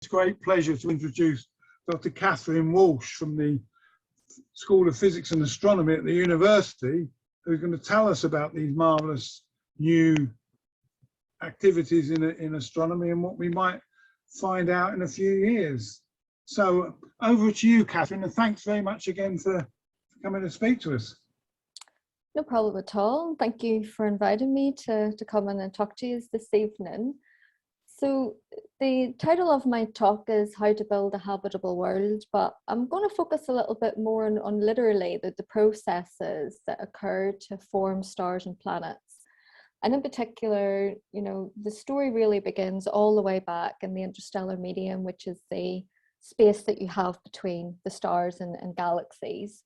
It's a great pleasure to introduce Dr. Catherine Walsh from the School of Physics and Astronomy at the university, who's going to tell us about these marvellous new activities in astronomy and what we might find out in a few years. So over to you, Catherine, and thanks very much again for coming to speak to us. No problem at all. Thank you for inviting me to come in and talk to you this evening. So the title of my talk is How to Build a Habitable World, but I'm going to focus a little bit more on literally the processes that occur to form stars and planets. And in particular, you know, the story really begins all the way back in the interstellar medium, which is the space that you have between the stars and galaxies.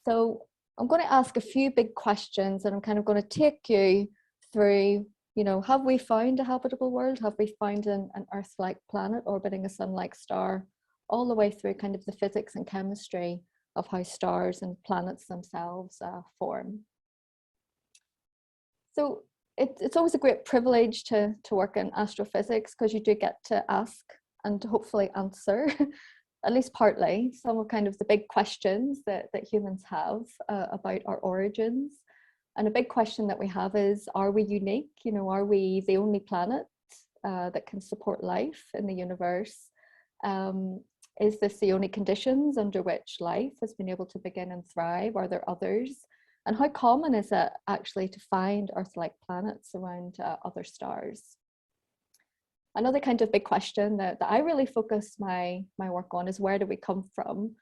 So I'm going to ask a few big questions, and I'm kind of going to take you through, you know, have we found a habitable world? Have we found an Earth-like planet orbiting a sun-like star? All the way through kind of the physics and chemistry of how stars and planets themselves form. So it's always a great privilege to work in astrophysics, because you do get to ask and hopefully answer, at least partly, some of kind of the big questions that humans have about our origins. And a big question that we have is, are we unique? You know, are we the only planet that can support life in the universe? Is this the only conditions under which life has been able to begin and thrive? Are there others? And how common is it actually to find Earth-like planets around other stars? Another kind of big question that I really focus my work on is, where do we come from?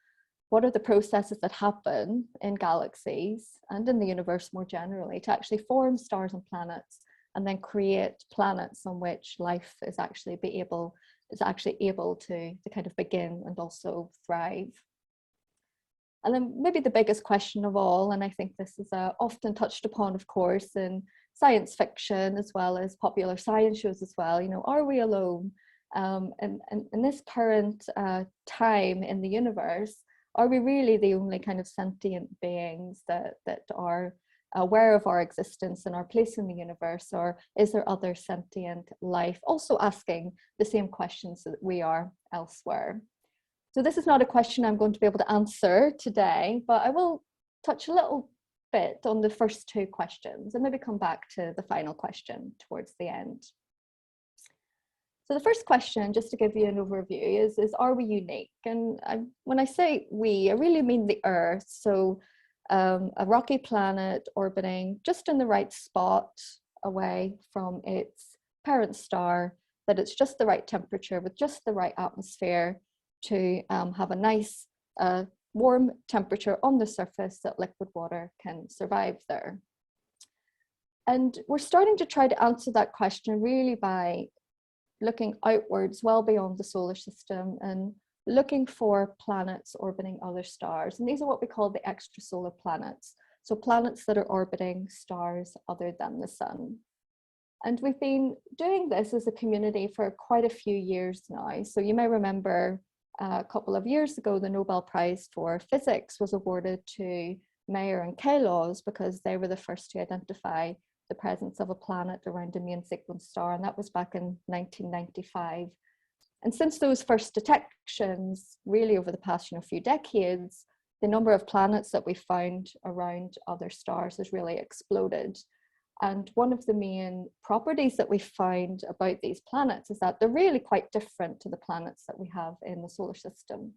What are the processes that happen in galaxies and in the universe more generally to actually form stars and planets, and then create planets on which life is actually able to kind of begin and also thrive? And then maybe the biggest question of all, and I think this is often touched upon, of course, in science fiction as well as popular science shows as well, you know, are we alone? And in this current time in the universe, are we really the only kind of sentient beings that are aware of our existence and our place in the universe, or is there other sentient life also asking the same questions that we are elsewhere? So this is not a question I'm going to be able to answer today, but I will touch a little bit on the first two questions and maybe come back to the final question towards the end. So the first question, just to give you an overview, is are we unique? And when I say we, I really mean the Earth. So a rocky planet orbiting just in the right spot away from its parent star, that it's just the right temperature with just the right atmosphere to have a nice warm temperature on the surface that liquid water can survive there. And we're starting to try to answer that question really by looking outwards well beyond the solar system and looking for planets orbiting other stars. And these are what we call the extrasolar planets. So planets that are orbiting stars other than the sun. And we've been doing this as a community for quite a few years now. So you may remember a couple of years ago, the Nobel Prize for Physics was awarded to Mayer and Kalos because they were the first to identify the presence of a planet around a main sequence star, and that was back in 1995. And since those first detections, really over the past few decades, the number of planets that we found around other stars has really exploded. And one of the main properties that we find about these planets is that they're really quite different to the planets that we have in the solar system.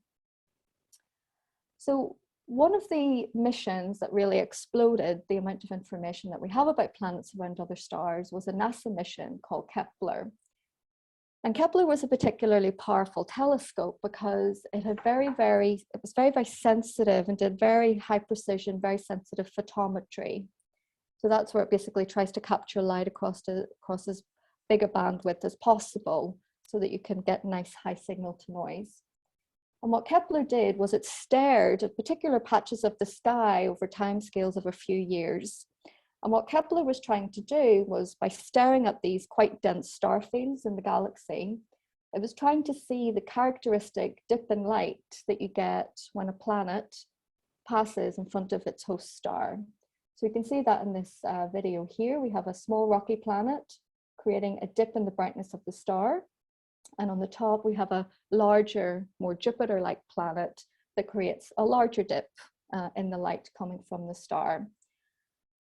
So one of the missions that really exploded the amount of information that we have about planets around other stars was a NASA mission called Kepler. And Kepler was a particularly powerful telescope because it had it was very sensitive and did very high precision, very sensitive photometry. So that's where it basically tries to capture light across as big a bandwidth as possible so that you can get nice high signal to noise. And what Kepler did was it stared at particular patches of the sky over timescales of a few years. And what Kepler was trying to do was, by staring at these quite dense star fields in the galaxy, it was trying to see the characteristic dip in light that you get when a planet passes in front of its host star. So you can see that in this video here. We have a small rocky planet creating a dip in the brightness of the star. And on the top, we have a larger, more Jupiter-like planet that creates a larger dip in the light coming from the star.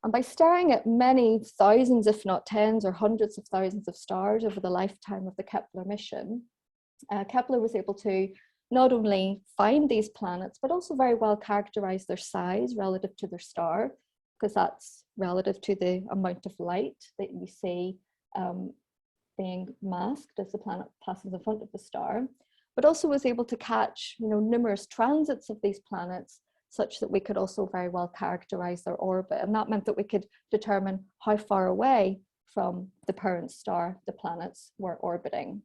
And by staring at many thousands, if not tens or hundreds of thousands of stars over the lifetime of the Kepler mission, Kepler was able to not only find these planets, but also very well characterize their size relative to their star, because that's relative to the amount of light that you see being masked as the planet passes in front of the star, but also was able to catch, numerous transits of these planets, such that we could also very well characterize their orbit. And that meant that we could determine how far away from the parent star the planets were orbiting.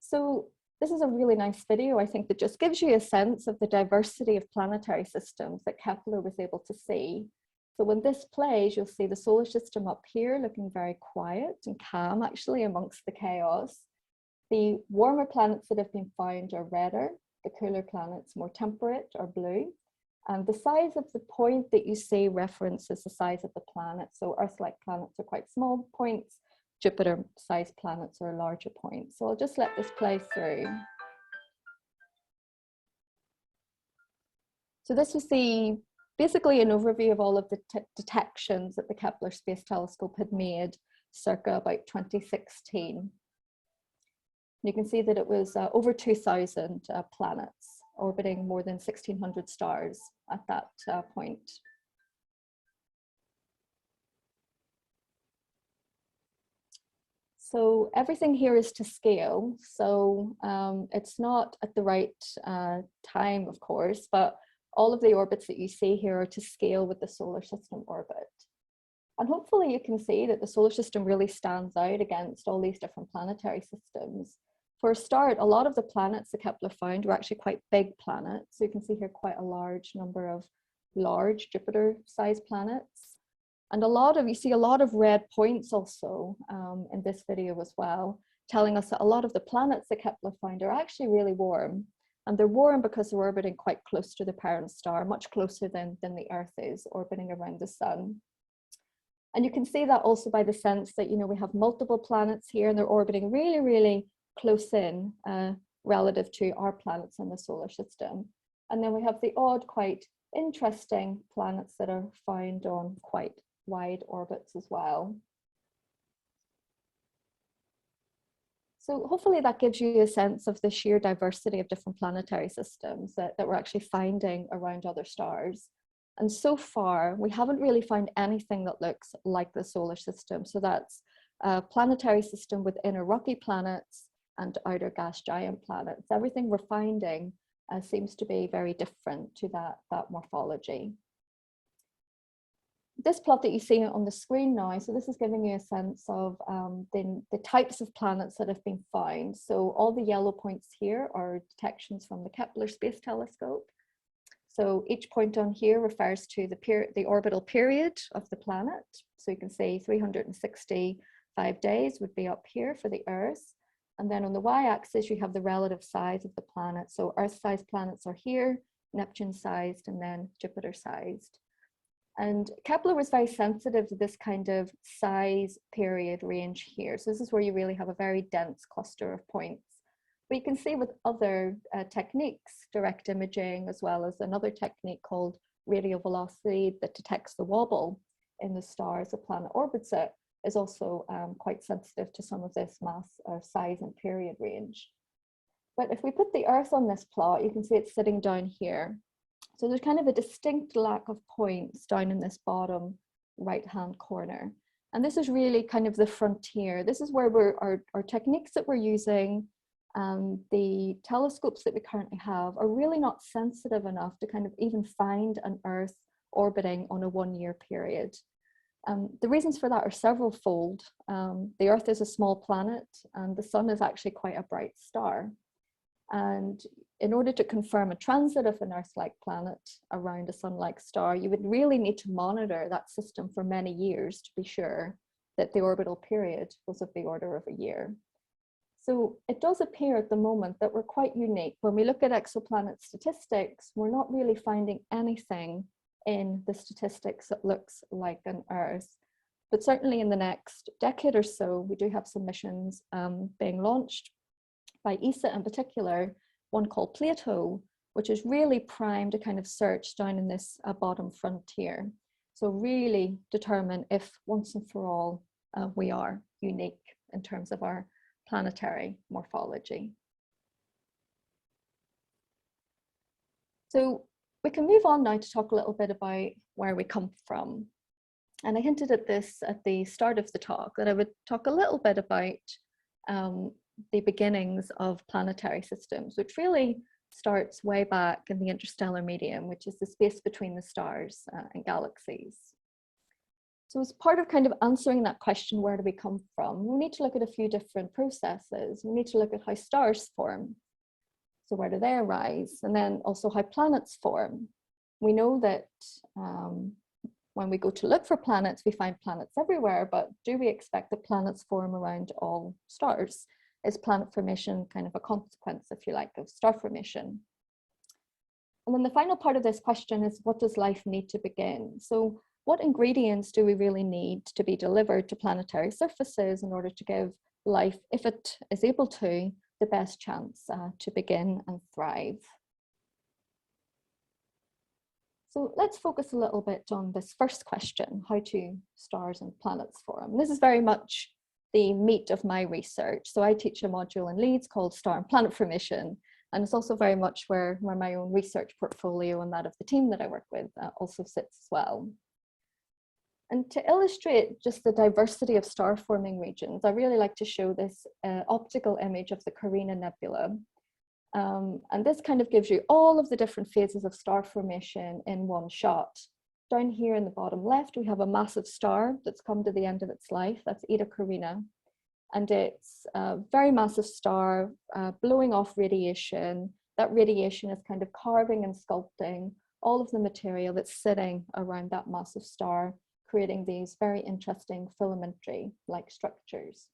So this is a really nice video, I think, that just gives you a sense of the diversity of planetary systems that Kepler was able to see. So when this plays, you'll see the solar system up here looking very quiet and calm, actually, amongst the chaos. The warmer planets that have been found are redder, the cooler planets more temperate or blue. And the size of the point that you see references the size of the planet. So Earth-like planets are quite small points, Jupiter-sized planets are larger points. So I'll just let this play through. So this was basically an overview of all of the detections that the Kepler Space Telescope had made circa about 2016. You can see that it was over 2,000 planets orbiting more than 1,600 stars at that point. So everything here is to scale. So it's not at the right time, of course, but all of the orbits that you see here are to scale with the solar system orbit. And hopefully you can see that the solar system really stands out against all these different planetary systems. For a start, a lot of the planets that Kepler found were actually quite big planets. So you can see here quite a large number of large Jupiter-sized planets. And you see a lot of red points also in this video as well, telling us that a lot of the planets that Kepler found are actually really warm. And they're warm because they're orbiting quite close to the parent star, much closer than the Earth is, orbiting around the sun. And you can see that also by the sense that, we have multiple planets here and they're orbiting really, really close in relative to our planets in the solar system. And then we have the odd, quite interesting planets that are found on quite wide orbits as well. So hopefully that gives you a sense of the sheer diversity of different planetary systems that we're actually finding around other stars. And so far, we haven't really found anything that looks like the solar system. So that's a planetary system with inner rocky planets and outer gas giant planets. Everything we're finding seems to be very different to that morphology. This plot that you see on the screen now, so this is giving you a sense of the types of planets that have been found. So all the yellow points here are detections from the Kepler Space Telescope. So each point on here refers to the orbital period of the planet. So you can see 365 days would be up here for the Earth. And then on the y-axis, you have the relative size of the planet. So Earth-sized planets are here, Neptune-sized, and then Jupiter-sized. And Kepler was very sensitive to this kind of size period range here. So this is where you really have a very dense cluster of points. But you can see with other techniques, direct imaging, as well as another technique called radial velocity that detects the wobble in the star as the planet orbits it, is also quite sensitive to some of this mass or size and period range. But if we put the Earth on this plot, you can see it's sitting down here. So there's kind of a distinct lack of points down in this bottom right-hand corner. And this is really kind of the frontier. This is where our techniques that we're using, the telescopes that we currently have are really not sensitive enough to kind of even find an Earth orbiting on a 1-year period. The reasons for that are several-fold. The Earth is a small planet and the sun is actually quite a bright star. And in order to confirm a transit of an Earth-like planet around a sun-like star, you would really need to monitor that system for many years to be sure that the orbital period was of the order of a year. So it does appear at the moment that we're quite unique. When we look at exoplanet statistics, we're not really finding anything in the statistics that looks like an Earth. But certainly in the next decade or so, we do have some missions being launched by ESA in particular, one called Plato, which is really primed to kind of search down in this bottom frontier. So really determine if once and for all we are unique in terms of our planetary morphology. So we can move on now to talk a little bit about where we come from. And I hinted at this at the start of the talk, that I would talk a little bit about the beginnings of planetary systems, which really starts way back in the interstellar medium, which is the space between the stars and galaxies. So as part of kind of answering that question, where do we come from, we need to look at a few different processes. We need to look at how stars form. So where do they arise? And then also how planets form. We know that when we go to look for planets, we find planets everywhere, but do we expect that planets form around all stars? Is planet formation kind of a consequence, if you like, of star formation? And then the final part of this question is, what does life need to begin? So what ingredients do we really need to be delivered to planetary surfaces in order to give life, if it is able to, the best chance to begin and thrive? So let's focus a little bit on this first question, how do stars and planets form? This is very much the meat of my research. So I teach a module in Leeds called Star and Planet Formation, and it's also very much where my own research portfolio and that of the team that I work with also sits as well. And to illustrate just the diversity of star forming regions, I really like to show this optical image of the Carina Nebula. And this kind of gives you all of the different phases of star formation in one shot. Down here in the bottom left, we have a massive star that's come to the end of its life. That's Eta Carina. And it's a very massive star blowing off radiation. That radiation is kind of carving and sculpting all of the material that's sitting around that massive star, creating these very interesting filamentary-like structures.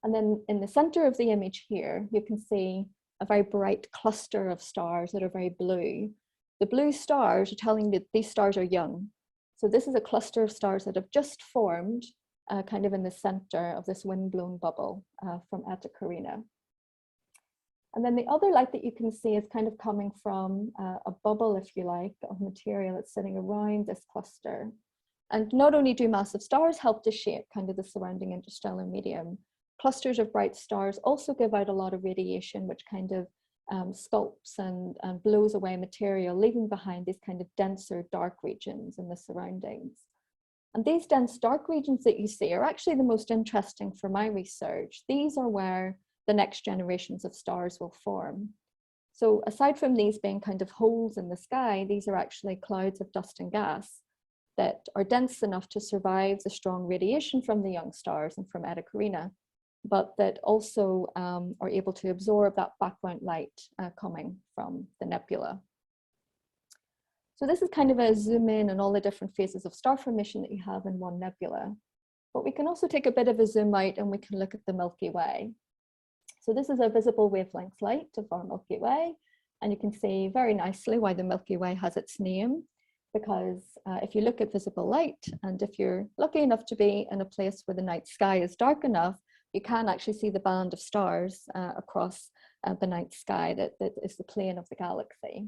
And then in the center of the image here, you can see a very bright cluster of stars that are very blue. The blue stars are telling you that these stars are young. So this is a cluster of stars that have just formed kind of in the center of this wind-blown bubble from Eta Carina. And then the other light that you can see is kind of coming from a bubble, if you like, of material that's sitting around this cluster. And not only do massive stars help to shape kind of the surrounding interstellar medium, clusters of bright stars also give out a lot of radiation, which kind of sculpts and blows away material, leaving behind these kind of denser dark regions in the surroundings. And these dense dark regions that you see are actually the most interesting for my research. These are where the next generations of stars will form. So aside from these being kind of holes in the sky, these are actually clouds of dust and gas that are dense enough to survive the strong radiation from the young stars and from Eta Carina, but that also are able to absorb that background light coming from the nebula. So this is kind of a zoom in on all the different phases of star formation that you have in one nebula. But we can also take a bit of a zoom out and we can look at the Milky Way. So this is a visible wavelength light of our Milky Way. And you can see very nicely why the Milky Way has its name. Because if you look at visible light, and if you're lucky enough to be in a place where the night sky is dark enough, you can actually see the band of stars across the night sky that is the plane of the galaxy.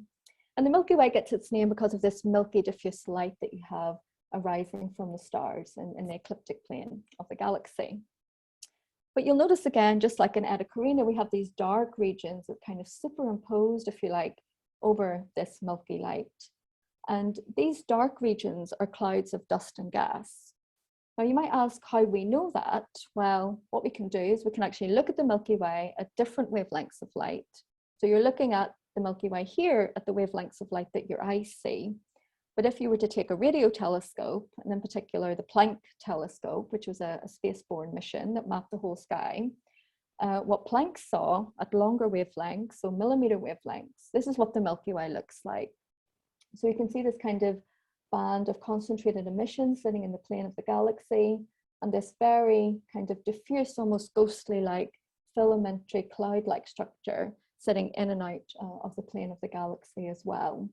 And the Milky Way gets its name because of this milky diffuse light that you have arising from the stars in the ecliptic plane of the galaxy. But you'll notice again, just like in Eta Carina, we have these dark regions that kind of superimposed, if you like, over this milky light. And these dark regions are clouds of dust and gas. Now you might ask how we know that. Well, what we can do is we can actually look at the Milky Way at different wavelengths of light. So you're looking at the Milky Way here at the wavelengths of light that your eyes see. But if you were to take a radio telescope, and in particular the Planck telescope, which was a spaceborne mission that mapped the whole sky, what Planck saw at longer wavelengths, so millimeter wavelengths, this is what the Milky Way looks like. So you can see this kind of band of concentrated emission sitting in the plane of the galaxy, and this very kind of diffuse, almost ghostly-like filamentary cloud-like structure sitting in and out of the plane of the galaxy as well.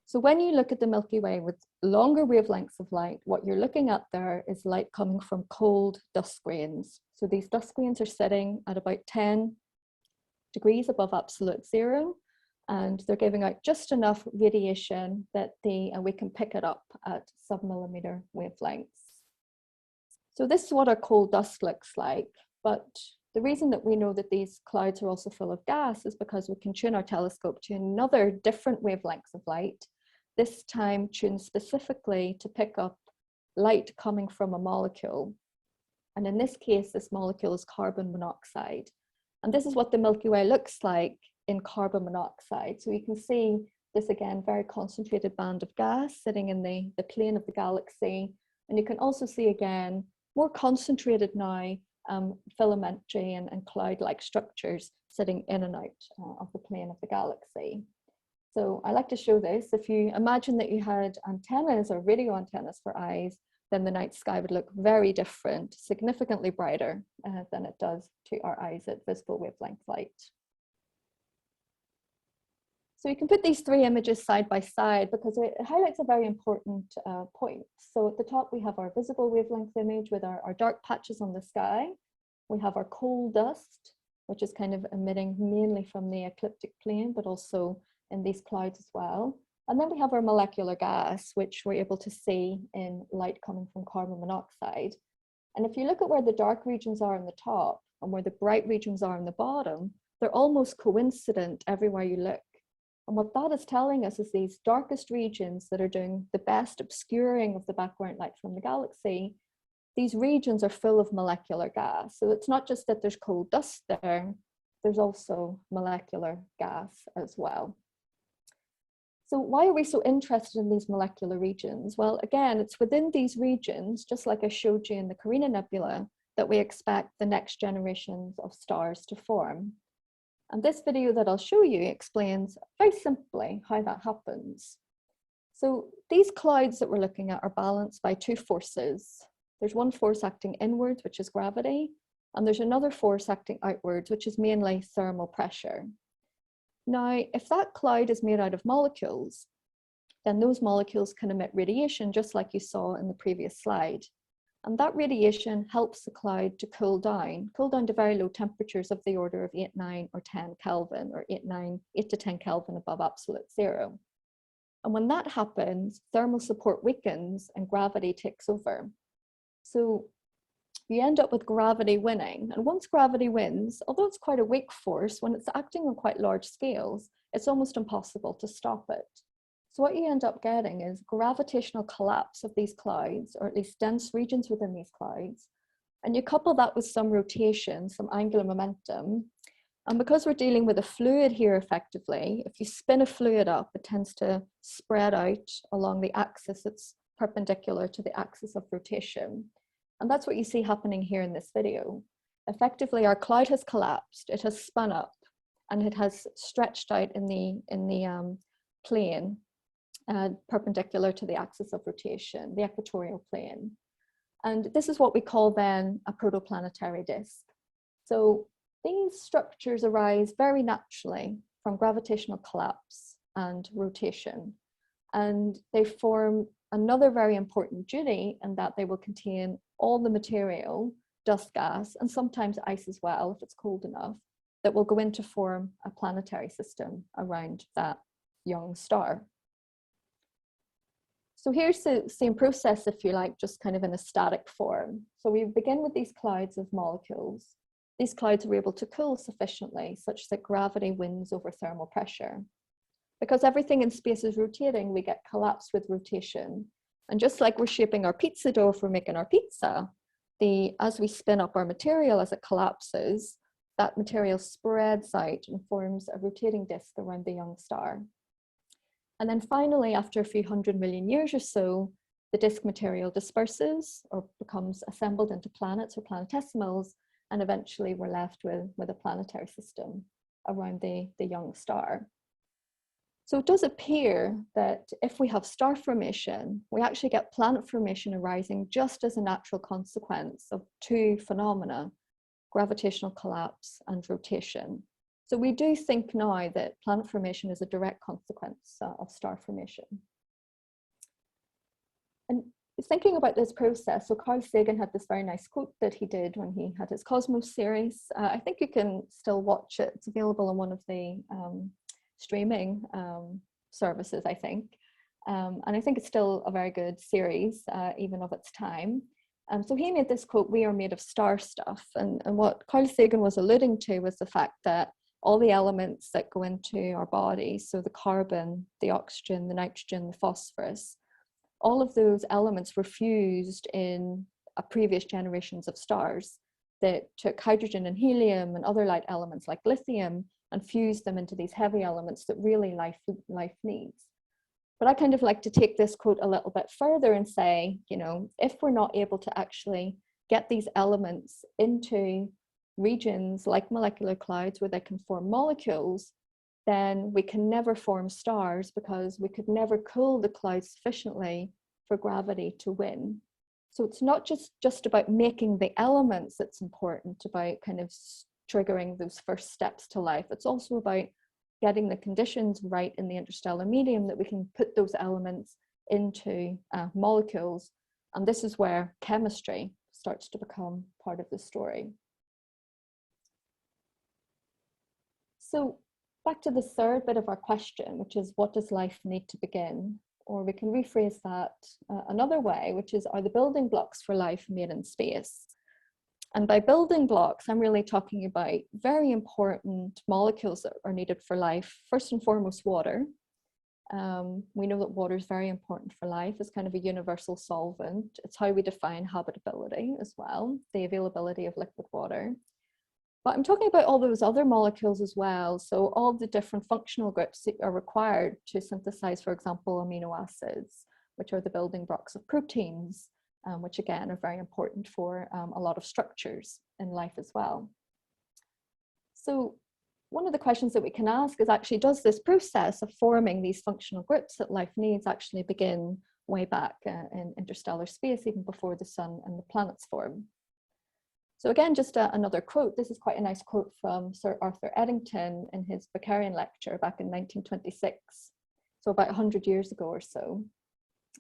So when you look at the Milky Way with longer wavelengths of light, what you're looking at there is light coming from cold dust grains. So these dust grains are sitting at about 10 degrees above absolute zero, and they're giving out just enough radiation that we can pick it up at submillimeter wavelengths. So this is what our coal dust looks like, but the reason that we know that these clouds are also full of gas is because we can tune our telescope to another different wavelengths of light, this time tuned specifically to pick up light coming from a molecule. And in this case, this molecule is carbon monoxide. And this is what the Milky Way looks like in carbon monoxide. So you can see this again, very concentrated band of gas sitting in the plane of the galaxy. And you can also see again, more concentrated now, filamentary and cloud-like structures sitting in and out of the plane of the galaxy. So I like to show this. If you imagine that you had antennas or radio antennas for eyes, then the night sky would look very different, significantly brighter than it does to our eyes at visible wavelength light. So you can put these three images side by side because it highlights a very important point. So at the top, we have our visible wavelength image with our dark patches on the sky. We have our coal dust, which is kind of emitting mainly from the ecliptic plane, but also in these clouds as well. And then we have our molecular gas, which we're able to see in light coming from carbon monoxide. And if you look at where the dark regions are on the top and where the bright regions are on the bottom, they're almost coincident everywhere you look. And what that is telling us is these darkest regions that are doing the best obscuring of the background light from the galaxy, these regions are full of molecular gas. So it's not just that there's coal dust there, there's also molecular gas as well. So why are we so interested in these molecular regions? Well, again, it's within these regions, just like I showed you in the Carina Nebula, that we expect the next generations of stars to form. And this video that I'll show you explains very simply how that happens. So these clouds that we're looking at are balanced by two forces. There's one force acting inwards, which is gravity, and there's another force acting outwards, which is mainly thermal pressure. Now, if that cloud is made out of molecules, then those molecules can emit radiation, just like you saw in the previous slide. And that radiation helps the cloud to cool down to very low temperatures of the order of 8, 9, or 10 Kelvin, or 8 to 10 Kelvin above absolute zero. And when that happens, thermal support weakens and gravity takes over. So you end up with gravity winning. And once gravity wins, although it's quite a weak force, when it's acting on quite large scales, it's almost impossible to stop it. So what you end up getting is gravitational collapse of these clouds, or at least dense regions within these clouds. And you couple that with some rotation, some angular momentum. And because we're dealing with a fluid here effectively, if you spin a fluid up, it tends to spread out along the axis that's perpendicular to the axis of rotation. And that's what you see happening here in this video. Effectively, our cloud has collapsed, it has spun up, and it has stretched out in the plane perpendicular to the axis of rotation, the equatorial plane. And this is what we call then a protoplanetary disk. So these structures arise very naturally from gravitational collapse and rotation. And they form another very important duty in that they will contain all the material, dust gas, and sometimes ice as well, if it's cold enough, that will go in to form a planetary system around that young star. So here's the same process, if you like, just kind of in a static form. So we begin with these clouds of molecules. These clouds are able to cool sufficiently such that gravity wins over thermal pressure. Because everything in space is rotating, we get collapse with rotation. And just like we're shaping our pizza dough if we're making our pizza, as we spin up our material as it collapses, that material spreads out and forms a rotating disk around the young star. And then finally, after a few 100 million years or so, the disk material disperses or becomes assembled into planets or planetesimals, and eventually we're left with a planetary system around the young star. So it does appear that if we have star formation, we actually get planet formation arising just as a natural consequence of two phenomena, gravitational collapse and rotation. So we do think now that planet formation is a direct consequence of star formation. And thinking about this process, so Carl Sagan had this very nice quote that he did when he had his Cosmos series. I think you can still watch it. It's available on one of the streaming services, I think. And I think it's still a very good series, even of its time. So he made this quote, "We are made of star stuff." And what Carl Sagan was alluding to was the fact that all the elements that go into our body, so the carbon, the oxygen, the nitrogen, the phosphorus, all of those elements were fused in previous generations of stars that took hydrogen and helium and other light elements like lithium and fused them into these heavy elements that really life needs. But I kind of like to take this quote a little bit further and say, you know, if we're not able to actually get these elements into regions like molecular clouds where they can form molecules, then we can never form stars, because we could never cool the clouds sufficiently for gravity to win. So it's not just about making the elements that's important, about kind of triggering those first steps to life. It's also about getting the conditions right in the interstellar medium that we can put those elements into molecules. And this is where chemistry starts to become part of the story. So back to the third bit of our question, which is, what does life need to begin? Or we can rephrase that another way, which is, are the building blocks for life made in space? And by building blocks, I'm really talking about very important molecules that are needed for life. First and foremost, water. We know that water is very important for life. It's kind of a universal solvent. It's how we define habitability as well, the availability of liquid water. But I'm talking about all those other molecules as well. So all the different functional groups that are required to synthesize, for example, amino acids, which are the building blocks of proteins, which again are very important for a lot of structures in life as well. So one of the questions that we can ask is, actually, does this process of forming these functional groups that life needs actually begin way back in interstellar space, even before the sun and the planets form? So again, just another quote. This is quite a nice quote from Sir Arthur Eddington in his Beckerian lecture back in 1926, so about 100 years ago or so.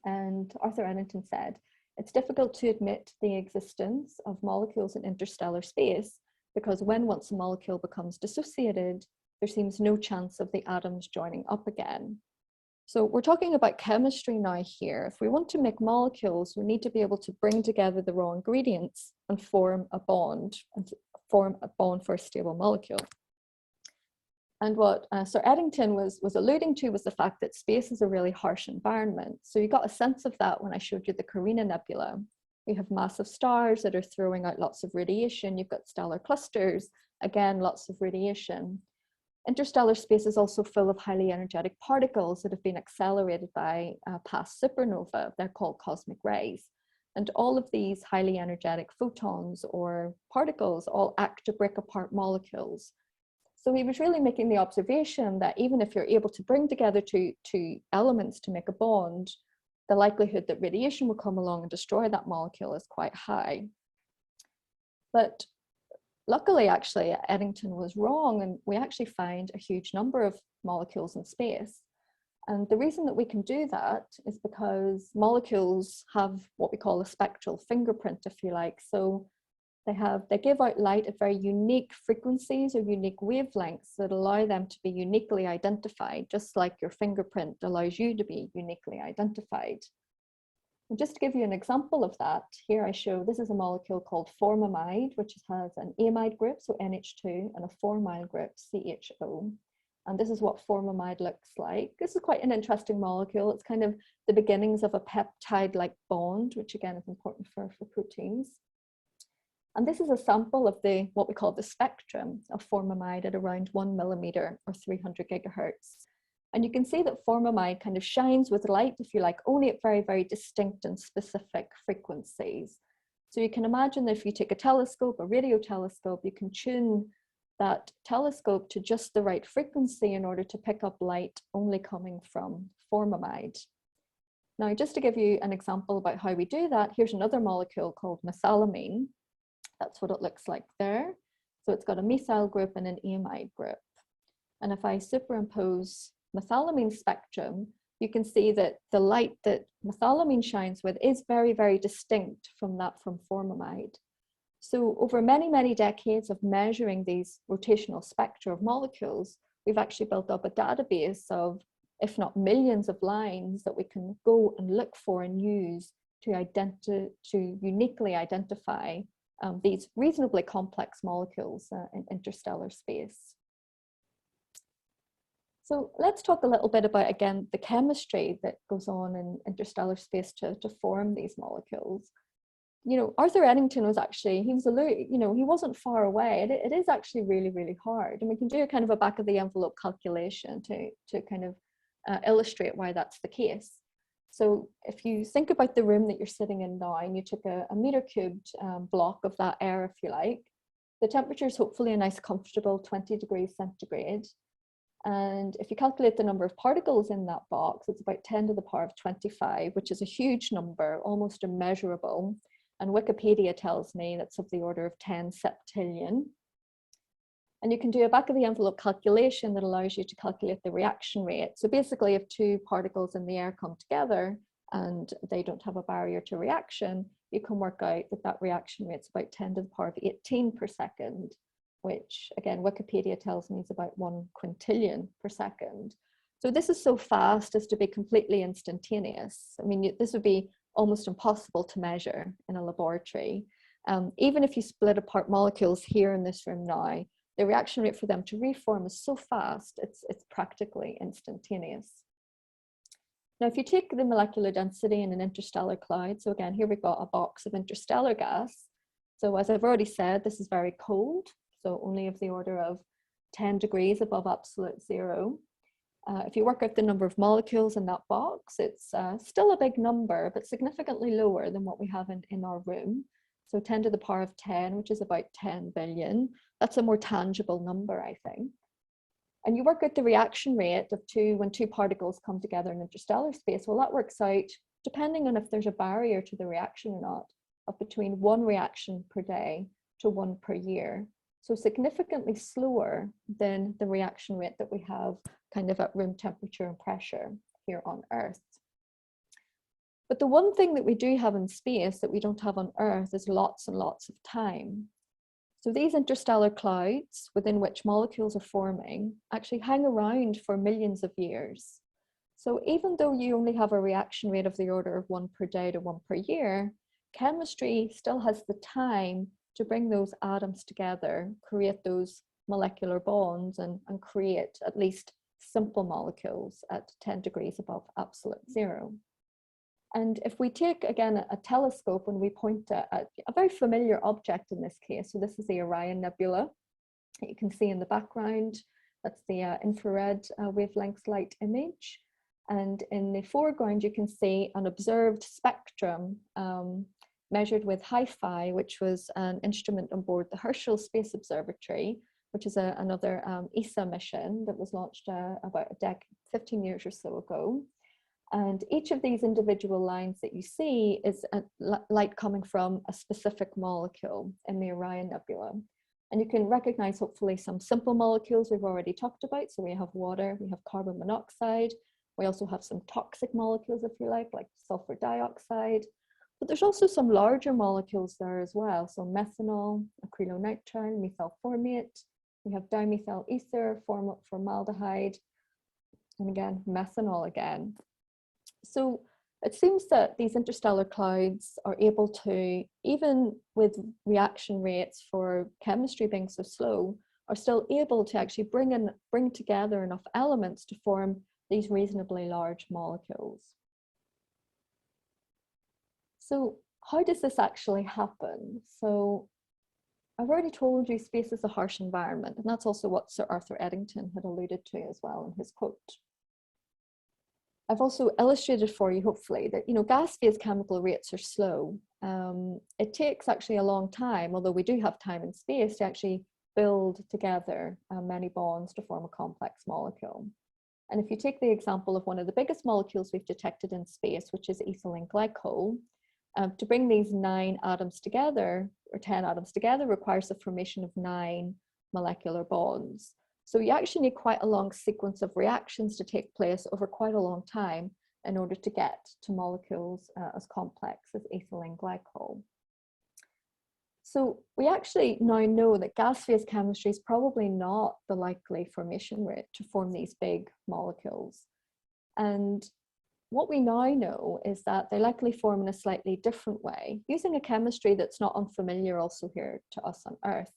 And Arthur Eddington said, "It's difficult to admit the existence of molecules in interstellar space, because when once a molecule becomes dissociated, there seems no chance of the atoms joining up again." So we're talking about chemistry now here. If we want to make molecules, we need to be able to bring together the raw ingredients and form a bond for a stable molecule. And what Sir Eddington was alluding to was the fact that space is a really harsh environment. So you got a sense of that when I showed you the Carina Nebula. We have massive stars that are throwing out lots of radiation. You've got stellar clusters, again, lots of radiation. Interstellar space is also full of highly energetic particles that have been accelerated by past supernova. They're called cosmic rays. And all of these highly energetic photons or particles all act to break apart molecules. So he was really making the observation that even if you're able to bring together two elements to make a bond, the likelihood that radiation will come along and destroy that molecule is quite high. But luckily, actually, Eddington was wrong, and we actually find a huge number of molecules in space. And the reason that we can do that is because molecules have what we call a spectral fingerprint, if you like. So they give out light at very unique frequencies or unique wavelengths that allow them to be uniquely identified, just like your fingerprint allows you to be uniquely identified. And just to give you an example of that, here I show, this is a molecule called formamide, which has an amide group, so NH2, and a formyl group, CHO. And this is what formamide looks like. This is quite an interesting molecule. It's kind of the beginnings of a peptide-like bond, which again is important for proteins. And this is a sample of what we call the spectrum of formamide at around 1 millimeter or 300 gigahertz. And you can see that formamide kind of shines with light, if you like, only at very, very distinct and specific frequencies. So you can imagine that if you take a telescope, a radio telescope, you can tune that telescope to just the right frequency in order to pick up light only coming from formamide. Now, just to give you an example about how we do that, here's another molecule called mesalamine. That's what it looks like there. So it's got a methyl group and an amide group. And if I superimpose methylamine spectrum, you can see that the light that methylamine shines with is very, very distinct from that from formamide. So over many, many decades of measuring these rotational spectra of molecules, we've actually built up a database of, if not millions of lines, that we can go and look for and use to uniquely identify these reasonably complex molecules in interstellar space. So let's talk a little bit about, again, the chemistry that goes on in interstellar space to form these molecules. You know, Arthur Eddington was actually, he wasn't far away. It is actually really, really hard. And we can do a kind of a back of the envelope calculation to kind of illustrate why that's the case. So if you think about the room that you're sitting in now, and you took a meter cubed block of that air, if you like, the temperature is hopefully a nice comfortable 20 degrees centigrade. And if you calculate the number of particles in that box, it's about 10 to the power of 25, which is a huge number, almost immeasurable. And Wikipedia tells me that's of the order of 10 septillion. And you can do a back of the envelope calculation that allows you to calculate the reaction rate. So basically, if two particles in the air come together and they don't have a barrier to reaction, you can work out that that reaction rate is about 10 to the power of 18 per second, which again, Wikipedia tells me is about 1 quintillion per second. So this is so fast as to be completely instantaneous. I mean, this would be almost impossible to measure in a laboratory. Even if you split apart molecules here in this room now, the reaction rate for them to reform is so fast, it's practically instantaneous. Now, if you take the molecular density in an interstellar cloud, so again, here we've got a box of interstellar gas. So as I've already said, this is very cold, so only of the order of 10 degrees above absolute zero. If you work out the number of molecules in that box, it's still a big number, but significantly lower than what we have in our room. So 10 to the power of 10, which is about 10 billion. That's a more tangible number, I think. And you work out the reaction rate of when two particles come together in interstellar space. Well, that works out, depending on if there's a barrier to the reaction or not, of between 1 reaction per day to 1 per year. So significantly slower than the reaction rate that we have kind of at room temperature and pressure here on Earth. But the one thing that we do have in space that we don't have on Earth is lots and lots of time. So these interstellar clouds within which molecules are forming actually hang around for millions of years. So even though you only have a reaction rate of the order of 1 per day to 1 per year, chemistry still has the time to bring those atoms together, create those molecular bonds, and create at least simple molecules at 10 degrees above absolute zero. And if we take, again, a telescope and we point at a very familiar object in this case, so this is the Orion Nebula that you can see in the background. That's the infrared wavelength light image. And in the foreground, you can see an observed spectrum measured with HiFi, which was an instrument on board the Herschel Space Observatory, which is another ESA mission that was launched about 15 years or so ago. And each of these individual lines that you see is light coming from a specific molecule in the Orion Nebula. And you can recognize, hopefully, some simple molecules we've already talked about. So we have water, we have carbon monoxide. We also have some toxic molecules, if you like sulfur dioxide. But there's also some larger molecules there as well. So methanol, acrylonitrile, methyl formate. We have dimethyl ether, formaldehyde, and again, methanol again. So it seems that these interstellar clouds are able to, even with reaction rates for chemistry being so slow, are still able to actually bring together enough elements to form these reasonably large molecules. So how does this actually happen? So I've already told you space is a harsh environment, and that's also what Sir Arthur Eddington had alluded to as well in his quote. I've also illustrated for you, hopefully, that gas phase chemical rates are slow. It takes actually a long time, although we do have time in space, to actually build together many bonds to form a complex molecule. And if you take the example of one of the biggest molecules we've detected in space, which is ethylene glycol, to bring these 9 atoms together, or 10 atoms together, requires the formation of 9 molecular bonds. So you actually need quite a long sequence of reactions to take place over quite a long time in order to get to molecules as complex as ethylene glycol. So we actually now know that gas phase chemistry is probably not the likely formation rate to form these big molecules. And what we now know is that they likely form in a slightly different way, using a chemistry that's not unfamiliar also here to us on Earth.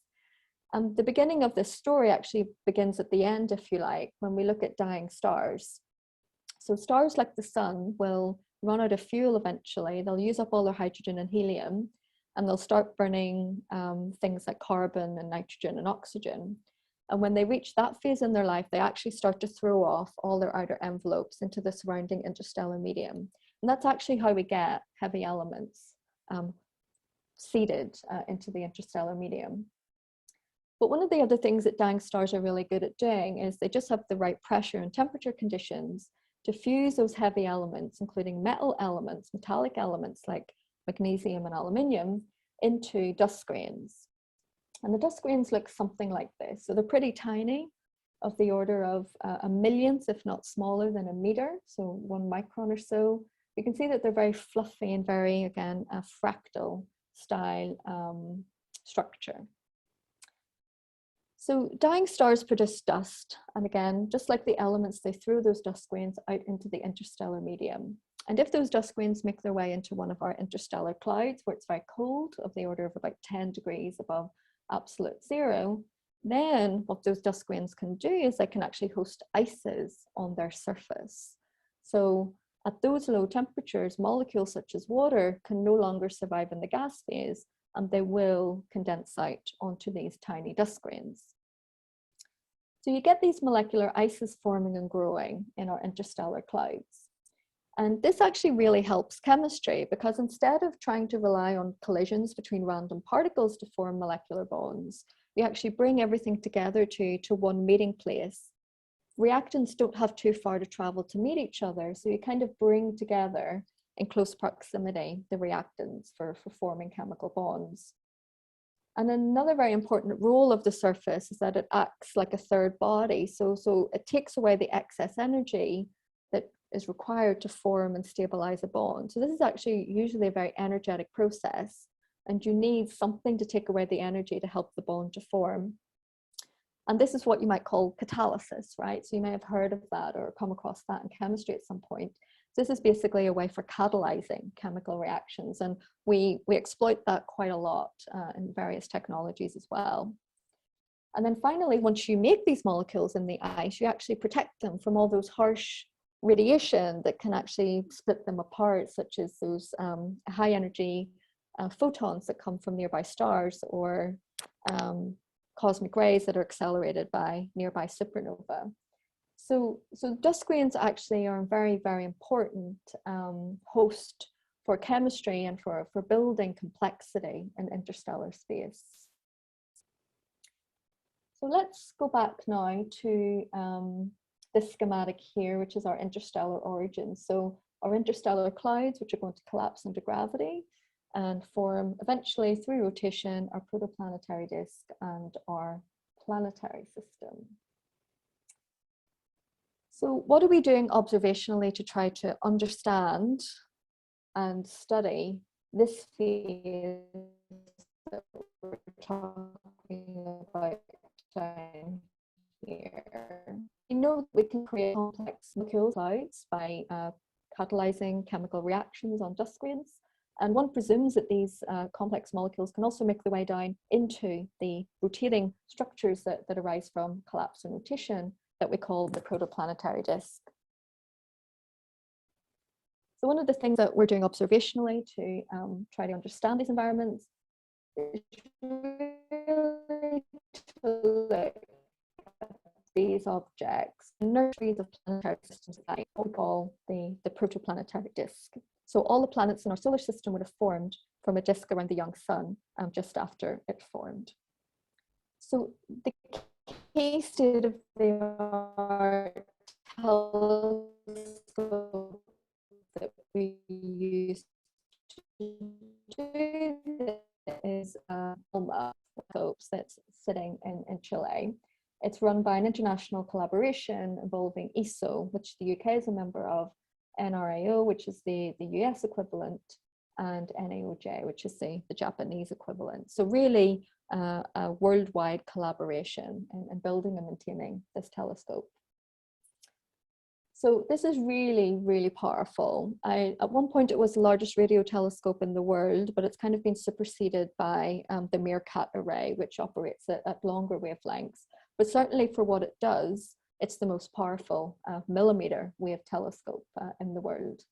And the beginning of this story actually begins at the end, if you like, when we look at dying stars. So stars like the sun will run out of fuel eventually. They'll use up all their hydrogen and helium, and they'll start burning things like carbon and nitrogen and oxygen. And when they reach that phase in their life, they actually start to throw off all their outer envelopes into the surrounding interstellar medium. And that's actually how we get heavy elements seeded into the interstellar medium. But one of the other things that dying stars are really good at doing is they just have the right pressure and temperature conditions to fuse those heavy elements, including metal elements, metallic elements like magnesium and aluminium, into dust grains. And the dust grains look something like this. So they're pretty tiny, of the order of a millionth, if not smaller than a meter, so 1 micron or so. You can see that they're very fluffy and very, again, a fractal style structure. So dying stars produce dust, and again, just like the elements, they throw those dust grains out into the interstellar medium. And if those dust grains make their way into one of our interstellar clouds, where it's very cold, of the order of about 10 degrees above absolute zero, then what those dust grains can do is they can actually host ices on their surface. So at those low temperatures, molecules such as water can no longer survive in the gas phase, and they will condense out onto these tiny dust grains. So you get these molecular ices forming and growing in our interstellar clouds. And this actually really helps chemistry, because instead of trying to rely on collisions between random particles to form molecular bonds, we actually bring everything together to one meeting place. Reactants don't have too far to travel to meet each other, so you kind of bring together in close proximity the reactants for forming chemical bonds. And another very important role of the surface is that it acts like a third body. So it takes away the excess energy that is required to form and stabilize a bond. So this is actually usually a very energetic process, and you need something to take away the energy to help the bond to form. And this is what you might call catalysis, right? So you may have heard of that or come across that in chemistry at some point. This is basically a way for catalyzing chemical reactions, and we exploit that quite a lot in various technologies as well. And then finally, once you make these molecules in the ice, you actually protect them from all those harsh radiation that can actually split them apart, such as those high energy photons that come from nearby stars, or cosmic rays that are accelerated by nearby supernova. So dust grains actually are a very, very important host for chemistry and for building complexity in interstellar space. So let's go back now to this schematic here, which is our interstellar origin. So our interstellar clouds, which are going to collapse under gravity and form eventually through rotation our protoplanetary disk and our planetary system. So what are we doing observationally to try to understand and study this phase that we're talking about down here? We know we can create complex molecule clouds by catalyzing chemical reactions on dust grains. And one presumes that these complex molecules can also make their way down into the rotating structures that arise from collapse and rotation that we call the protoplanetary disk. So one of the things that we're doing observationally to try to understand these environments is really to look at these objects, nurseries of planetary systems, like what we call the protoplanetary disk. So all the planets in our solar system would have formed from a disk around the young sun just after it formed. So the key state of the art telescope that we use to do is a telescope that's sitting in Chile. It's run by an international collaboration involving ESO, which the UK is a member of, NRAO, which is the US equivalent, and NAOJ, which is the Japanese equivalent. So really a worldwide collaboration in building and maintaining this telescope. So this is really, really powerful. At one point it was the largest radio telescope in the world, but it's kind of been superseded by the Meerkat array, which operates at longer wavelengths. But certainly for what it does, it's the most powerful millimeter wave telescope in the world.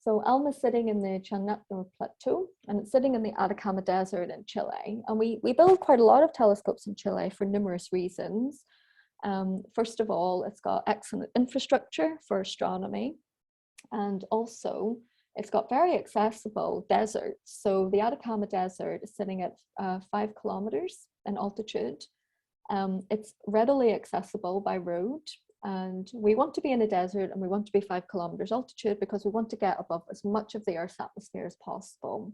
So ALMA is sitting in the Chañartú Plateau, and it's sitting in the Atacama Desert in Chile. And we build quite a lot of telescopes in Chile for numerous reasons. First of all, it's got excellent infrastructure for astronomy, and also it's got very accessible deserts. So the Atacama Desert is sitting at 5 kilometers in altitude. It's readily accessible by road, and we want to be in a desert and we want to be 5 kilometers altitude because we want to get above as much of the Earth's atmosphere as possible.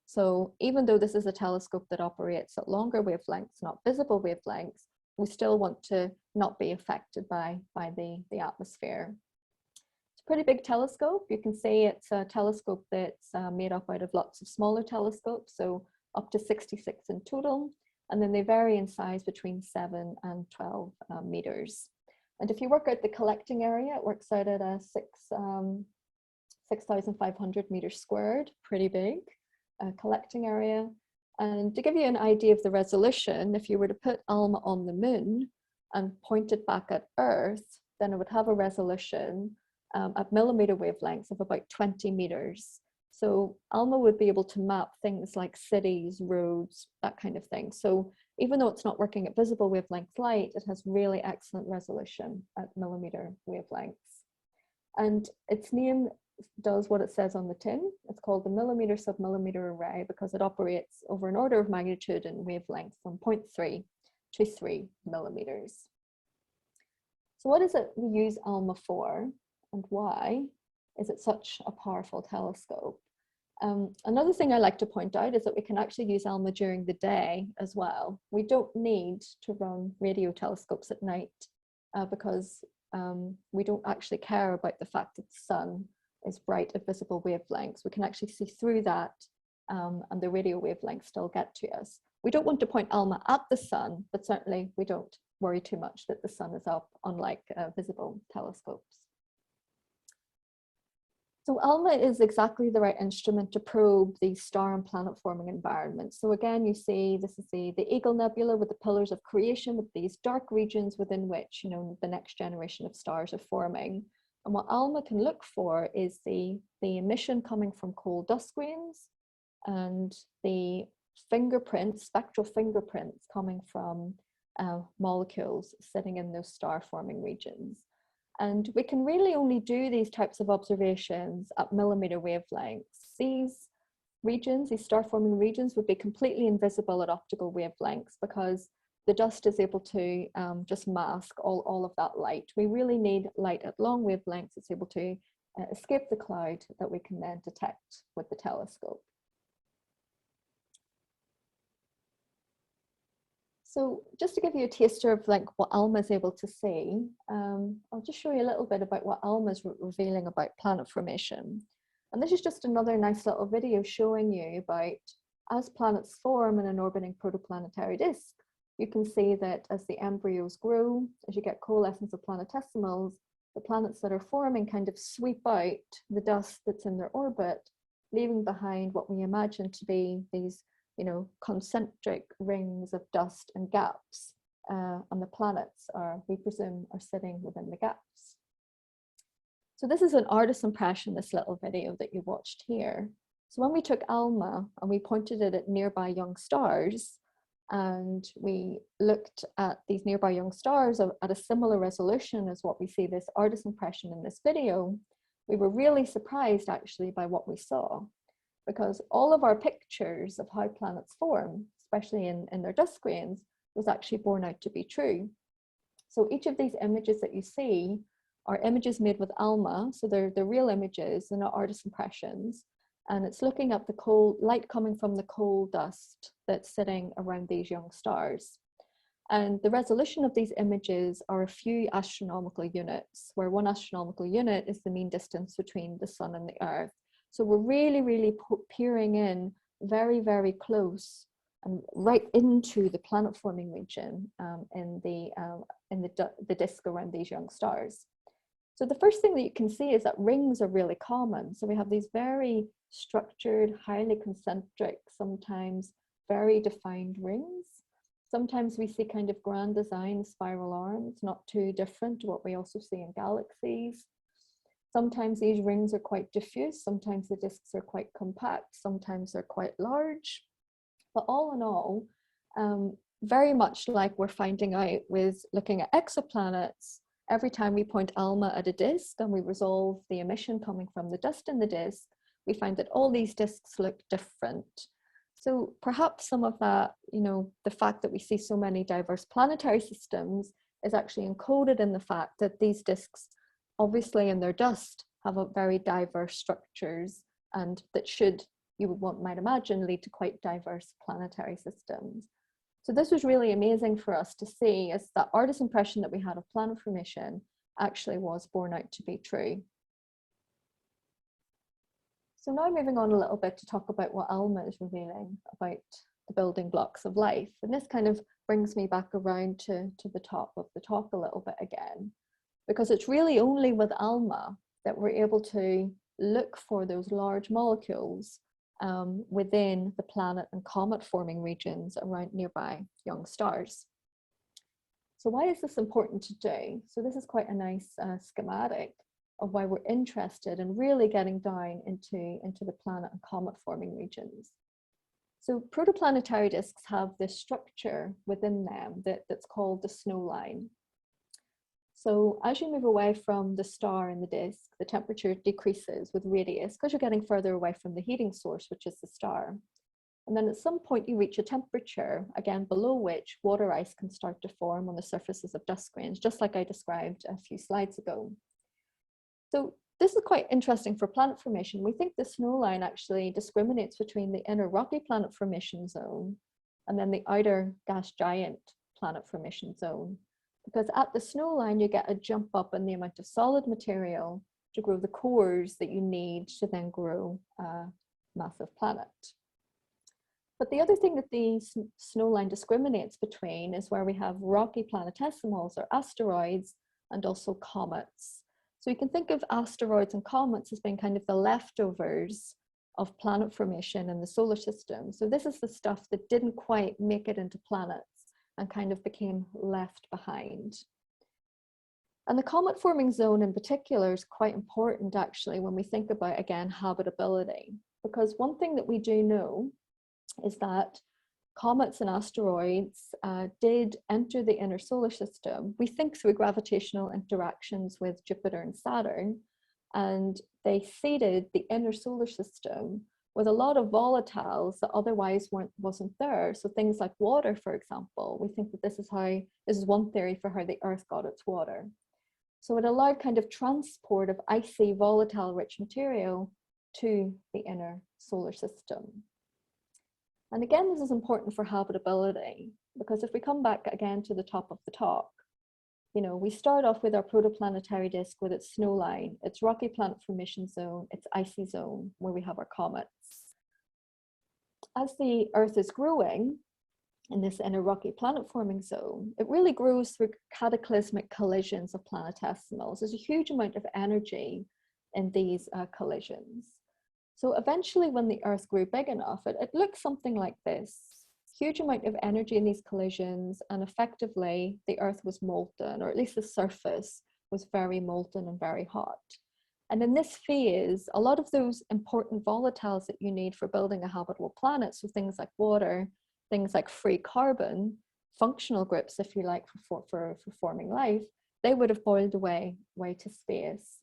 So even though this is a telescope that operates at longer wavelengths, not visible wavelengths, we still want to not be affected by the atmosphere. It's a pretty big telescope. You can see it's a telescope that's made up out of lots of smaller telescopes, so up to 66 in total. And then they vary in size between 7 and 12 meters. And if you work out the collecting area, it works out at a 6,500 meters squared, pretty big collecting area. And to give you an idea of the resolution, if you were to put ALMA on the moon and point it back at Earth, then it would have a resolution at millimeter wavelengths of about 20 meters. So ALMA would be able to map things like cities, roads, that kind of thing. So even though it's not working at visible wavelength light, it has really excellent resolution at millimeter wavelengths. And its name does what it says on the tin. It's called the millimeter submillimeter array because it operates over an order of magnitude in wavelength from 0.3 to 3 millimeters. So what is it we use ALMA for, and why is it such a powerful telescope? Another thing I like to point out is that we can actually use ALMA during the day as well. We don't need to run radio telescopes at night because we don't actually care about the fact that the sun is bright at visible wavelengths. We can actually see through that and the radio wavelengths still get to us. We don't want to point ALMA at the sun, but certainly we don't worry too much that the sun is up, unlike visible telescopes. So ALMA is exactly the right instrument to probe these star and planet forming environments. So again, you see this is the Eagle Nebula with the pillars of creation, with these dark regions within which, you know, the next generation of stars are forming. And what ALMA can look for is the emission coming from coal dust grains and the fingerprints, spectral fingerprints coming from molecules sitting in those star forming regions. And we can really only do these types of observations at millimeter wavelengths. These regions, these star forming regions, would be completely invisible at optical wavelengths because the dust is able to just mask all of that light. We really need light at long wavelengths. It's able to escape the cloud that we can then detect with the telescope. So just to give you a taster of like what ALMA is able to see, I'll just show you a little bit about what ALMA is revealing about planet formation. And this is just another nice little video showing you about as planets form in an orbiting protoplanetary disk, you can see that as the embryos grow, as you get coalescence of planetesimals, the planets that are forming kind of sweep out the dust that's in their orbit, leaving behind what we imagine to be these, you know, concentric rings of dust and gaps, and the planets are, we presume, are sitting within the gaps. So this is an artist's impression, this little video that you watched here. So when we took ALMA and we pointed it at nearby young stars, and we looked at these nearby young stars at a similar resolution as what we see this artist's impression in this video, we were really surprised actually by what we saw, because all of our pictures of how planets form, especially in their dust grains, was actually borne out to be true. So each of these images that you see are images made with ALMA, so they're real images, they're not artist impressions, and it's looking at the coal light coming from the coal dust that's sitting around these young stars. And the resolution of these images are a few astronomical units, where 1 astronomical unit is the mean distance between the sun and the earth. So we're really, really peering in very, very close and right into the planet forming region in the disk around these young stars. So the first thing that you can see is that rings are really common. So we have these very structured, highly concentric, sometimes very defined rings. Sometimes we see kind of grand design spiral arms, not too different to what we also see in galaxies. Sometimes these rings are quite diffuse, sometimes the disks are quite compact, sometimes they're quite large. But all in all, very much like we're finding out with looking at exoplanets, every time we point ALMA at a disk and we resolve the emission coming from the dust in the disk, we find that all these disks look different. So perhaps some of that, the fact that we see so many diverse planetary systems is actually encoded in the fact that these disks, obviously in their dust, have a very diverse structures, and that should, might imagine, lead to quite diverse planetary systems. So this was really amazing for us to see, as that artist impression that we had of planet formation actually was borne out to be true. So now moving on a little bit to talk about what ALMA is revealing about the building blocks of life. And this kind of brings me back around to the top of the talk a little bit again, because it's really only with ALMA that we're able to look for those large molecules within the planet and comet forming regions around nearby young stars. So why is this important to do? So this is quite a nice schematic of why we're interested in really getting down into the planet and comet forming regions. So protoplanetary disks have this structure within them that's called the snow line. So as you move away from the star in the disk, the temperature decreases with radius because you're getting further away from the heating source, which is the star. And then at some point you reach a temperature, again, below which water ice can start to form on the surfaces of dust grains, just like I described a few slides ago. So this is quite interesting for planet formation. We think the snow line actually discriminates between the inner rocky planet formation zone and then the outer gas giant planet formation zone. Because at the snow line, you get a jump up in the amount of solid material to grow the cores that you need to then grow a massive planet. But the other thing that the snow line discriminates between is where we have rocky planetesimals or asteroids and also comets. So you can think of asteroids and comets as being kind of the leftovers of planet formation in the solar system. So this is the stuff that didn't quite make it into planets and kind of became left behind. And the comet forming zone in particular is quite important actually when we think about, again, habitability. Because one thing that we do know is that comets and asteroids did enter the inner solar system, we think through gravitational interactions with Jupiter and Saturn, and they seeded the inner solar system with a lot of volatiles that otherwise wasn't there. So things like water, for example, we think that this is one theory for how the Earth got its water. So it allowed kind of transport of icy, volatile, rich material to the inner solar system. And again, this is important for habitability, because if we come back again to the top of the talk, we start off with our protoplanetary disk with its snow line, its rocky planet formation zone, its icy zone, where we have our comets. As the Earth is growing in this inner rocky planet forming zone, it really grows through cataclysmic collisions of planetesimals. There's a huge amount of energy in these collisions. So eventually when the Earth grew big enough, it looked something like this. Huge amount of energy in these collisions, and effectively the Earth was molten, or at least the surface was very molten and very hot. And in this phase, a lot of those important volatiles that you need for building a habitable planet, so things like water, things like free carbon, functional groups, if you like, for forming life, they would have boiled away to space.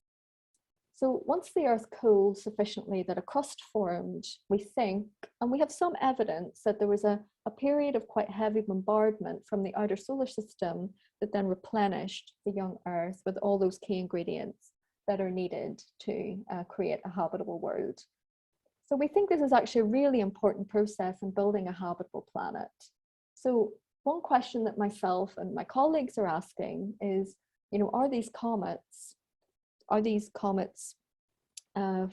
So once the Earth cooled sufficiently that a crust formed, we think, and we have some evidence that there was a period of quite heavy bombardment from the outer solar system that then replenished the young Earth with all those key ingredients that are needed to create a habitable world. So we think this is actually a really important process in building a habitable planet. So one question that myself and my colleagues are asking is, you know, are these comets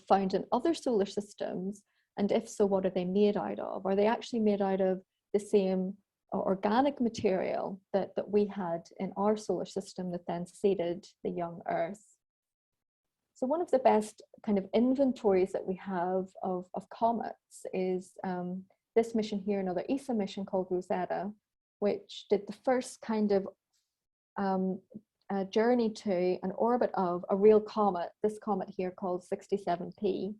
found in other solar systems? And if so, what are they made out of? Are they actually made out of the same organic material that we had in our solar system that then seeded the young Earth? So one of the best kind of inventories that we have of comets is this mission here, another ESA mission called Rosetta, which did the first kind of journey to an orbit of a real comet, this comet here called 67P.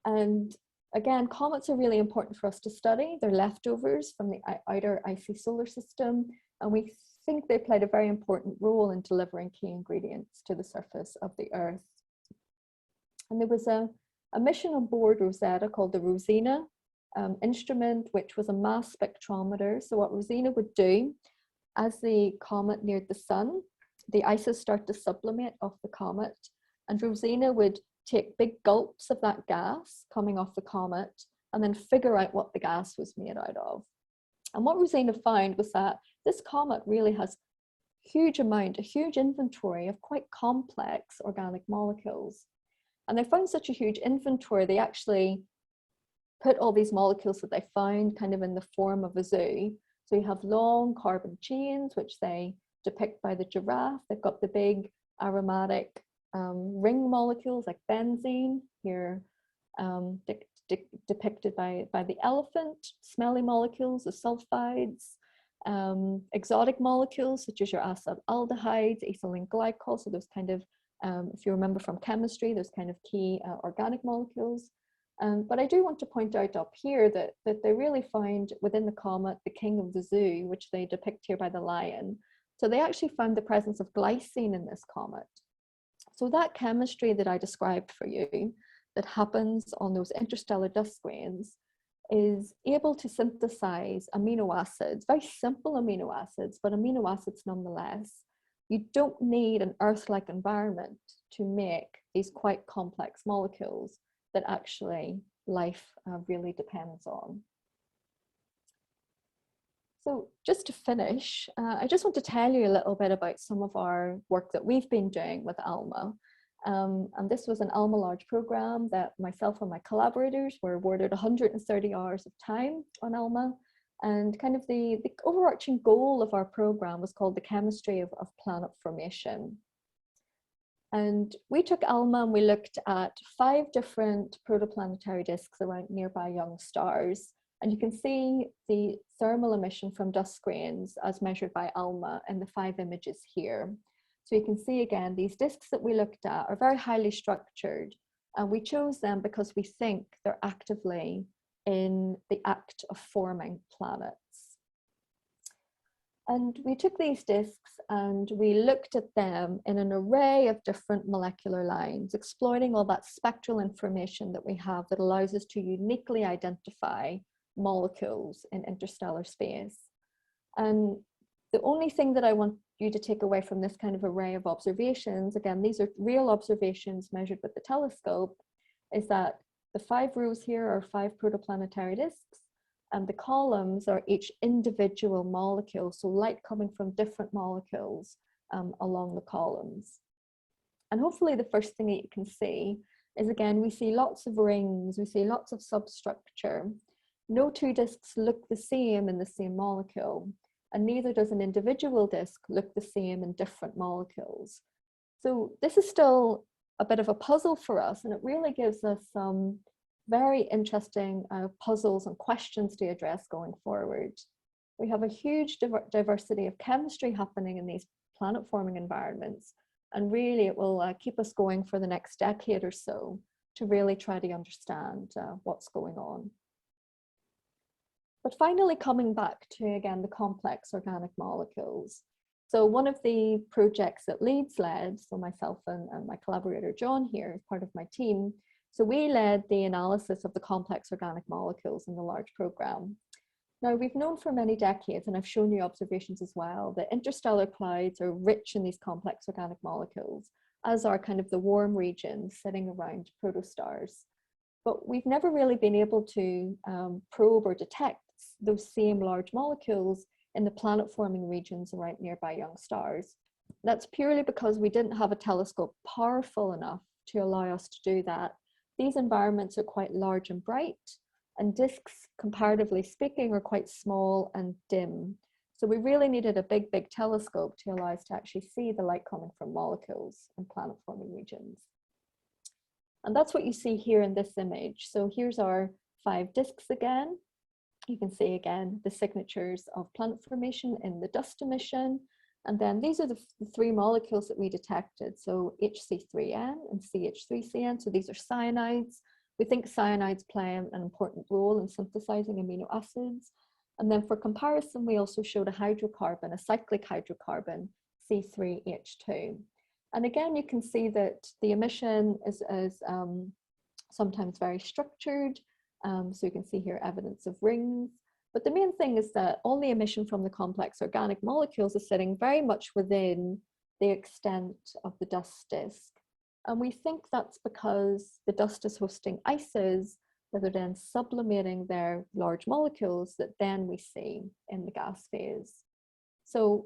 And again, comets are really important for us to study. They're leftovers from the outer icy solar system, and we think they played a very important role in delivering key ingredients to the surface of the Earth. And there was a mission on board Rosetta called the Rosina instrument, which was a mass spectrometer. So what Rosina would do, as the comet neared the sun, the ices start to sublimate off the comet, and Rosina would take big gulps of that gas coming off the comet and then figure out what the gas was made out of. And what Rosina found was that this comet really has a huge inventory of quite complex organic molecules. And they found such a huge inventory, they actually put all these molecules that they found kind of in the form of a zoo. So you have long carbon chains, which they depict by the giraffe. They've got the big aromatic ring molecules like benzene here, depicted by the elephant, smelly molecules, the sulfides, exotic molecules such as your acetaldehydes, ethylene glycol, so those kind of, if you remember from chemistry, those kind of key organic molecules. But I do want to point out up here that they really find within the comet the king of the zoo, which they depict here by the lion. So they actually found the presence of glycine in this comet. So that chemistry that I described for you that happens on those interstellar dust grains is able to synthesize amino acids, very simple amino acids, but amino acids nonetheless. You don't need an Earth-like environment to make these quite complex molecules that actually life really depends on. So just to finish, I just want to tell you a little bit about some of our work that we've been doing with ALMA. And this was an ALMA large program that myself and my collaborators were awarded 130 hours of time on ALMA. And kind of the overarching goal of our program was called the chemistry of planet formation. And we took ALMA and we looked at 5 different protoplanetary disks around nearby young stars. And you can see the thermal emission from dust grains as measured by ALMA in the 5 images here. So you can see again, these disks that we looked at are very highly structured. And we chose them because we think they're actively in the act of forming planets. And we took these disks and we looked at them in an array of different molecular lines, exploiting all that spectral information that we have that allows us to uniquely identify molecules in interstellar space. And the only thing that I want you to take away from this kind of array of observations, again, these are real observations measured with the telescope, is that the 5 rows here are 5 protoplanetary disks, and the columns are each individual molecule, so light coming from different molecules along the columns. And hopefully the first thing that you can see is, again, we see lots of rings, we see lots of substructure. No 2 disks look the same in the same molecule, and neither does an individual disk look the same in different molecules. So this is still a bit of a puzzle for us, and it really gives us some very interesting puzzles and questions to address going forward. We have a huge diversity of chemistry happening in these planet-forming environments, and really it will keep us going for the next decade or so to really try to understand what's going on. But finally, coming back to, again, the complex organic molecules. So one of the projects that Leeds led, so myself and my collaborator John here as part of my team, so we led the analysis of the complex organic molecules in the large program. Now, we've known for many decades, and I've shown you observations as well, that interstellar clouds are rich in these complex organic molecules, as are kind of the warm regions sitting around protostars. But we've never really been able to probe or detect comets, those same large molecules, in the planet-forming regions around nearby young stars. That's purely because we didn't have a telescope powerful enough to allow us to do that. These environments are quite large and bright, and disks, comparatively speaking, are quite small and dim. So we really needed a big, big telescope to allow us to actually see the light coming from molecules in planet-forming regions. And that's what you see here in this image. So here's our 5 disks again. You can see again the signatures of planet formation in the dust emission. And then these are the 3 molecules that we detected. So HC3N and CH3CN. So these are cyanides. We think cyanides play an important role in synthesizing amino acids. And then for comparison, we also showed a hydrocarbon, a cyclic hydrocarbon, C3H2. And again, you can see that the emission is sometimes very structured. So you can see here evidence of rings. But the main thing is that all the emission from the complex organic molecules is sitting very much within the extent of the dust disk. And we think that's because the dust is hosting ices that are then sublimating their large molecules that then we see in the gas phase. So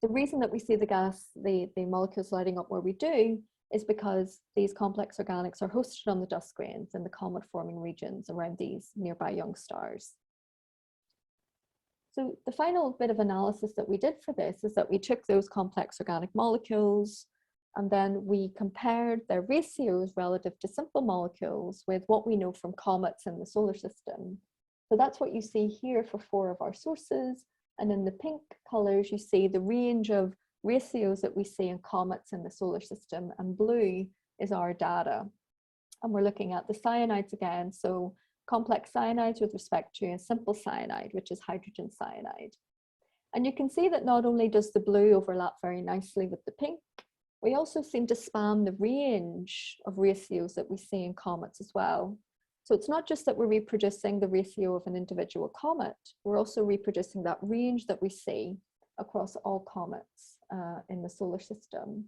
the reason that we see the molecules lighting up where we do is because these complex organics are hosted on the dust grains in the comet forming regions around these nearby young stars. So the final bit of analysis that we did for this is that we took those complex organic molecules and then we compared their ratios relative to simple molecules with what we know from comets in the solar system. So that's what you see here for 4 of our sources. And in the pink colors, you see the range of ratios that we see in comets in the solar system, and blue is our data. And we're looking at the cyanides again. So complex cyanides with respect to a simple cyanide, which is hydrogen cyanide. And you can see that not only does the blue overlap very nicely with the pink, we also seem to span the range of ratios that we see in comets as well. So it's not just that we're reproducing the ratio of an individual comet, we're also reproducing that range that we see across all comets in the solar system.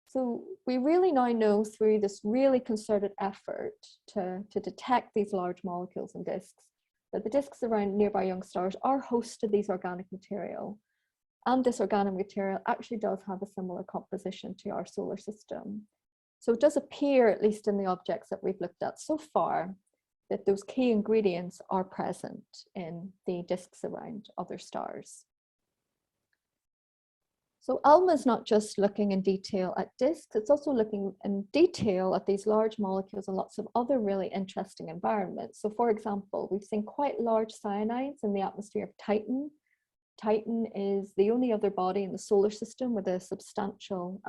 So we really now know through this really concerted effort to detect these large molecules and disks, that the disks around nearby young stars are host to these organic material. And this organic material actually does have a similar composition to our solar system. So it does appear, at least in the objects that we've looked at so far, that those key ingredients are present in the disks around other stars. So ALMA is not just looking in detail at disks, it's also looking in detail at these large molecules and lots of other really interesting environments. So for example, we've seen quite large cyanides in the atmosphere of Titan. Titan is the only other body in the solar system with a substantial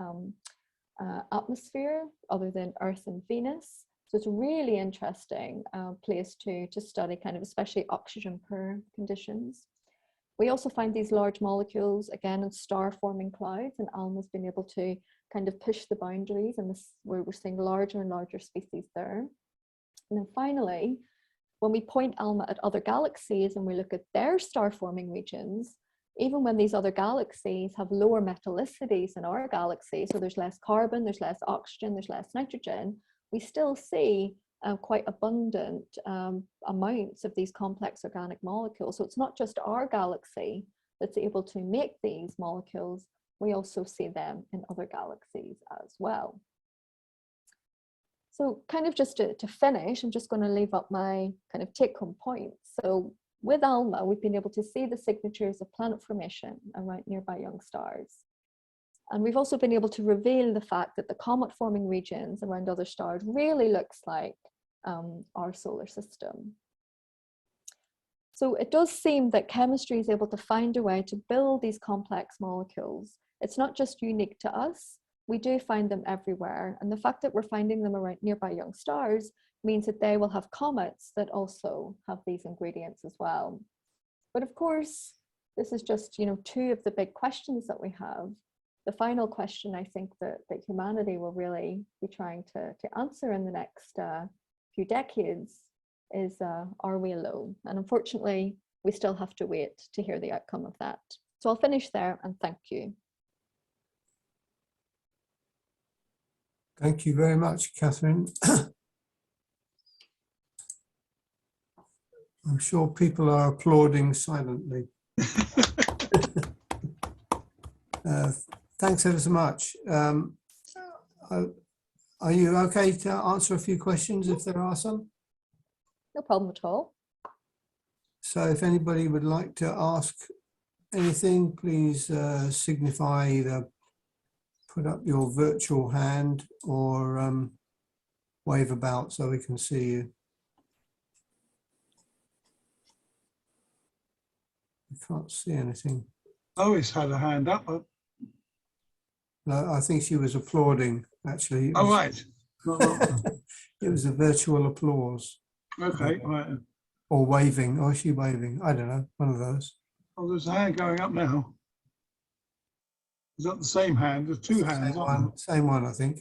atmosphere other than Earth and Venus. So it's a really interesting place to study kind of especially oxygen poor conditions. We also find these large molecules again in star-forming clouds, and ALMA's been able to kind of push the boundaries, and this where we're seeing larger and larger species there. And then finally, when we point ALMA at other galaxies and we look at their star-forming regions, even when these other galaxies have lower metallicities than our galaxy, so there's less carbon, there's less oxygen, there's less nitrogen, we still see quite abundant amounts of these complex organic molecules. So it's not just our galaxy that's able to make these molecules, we also see them in other galaxies as well. So kind of just to finish, I'm just going to leave up my kind of take-home points. So with ALMA, we've been able to see the signatures of planet formation around nearby young stars. And we've also been able to reveal the fact that the comet-forming regions around other stars really looks like our solar system. So it does seem that chemistry is able to find a way to build these complex molecules. It's not just unique to us, we do find them everywhere. And the fact that we're finding them around nearby young stars means that they will have comets that also have these ingredients as well. But of course, this is just, you know, 2 of the big questions that we have. The final question I think that humanity will really be trying to answer in the next few decades is, are we alone? And unfortunately, we still have to wait to hear the outcome of that. So I'll finish there and thank you. Thank you very much, Catherine. I'm sure people are applauding silently. Thanks ever so much. Are you okay to answer a few questions if there are some? No problem at all. So if anybody would like to ask anything, please signify, either put up your virtual hand or wave about so we can see you. I can't see anything. Lois had a hand up. No, I think she was applauding, actually. Oh, right. It was a virtual applause. Okay, right. Or waving, or is she waving? I don't know, one of those. Oh, there's a hand going up now. Is that the same hand? There's two hands. Same one, I think.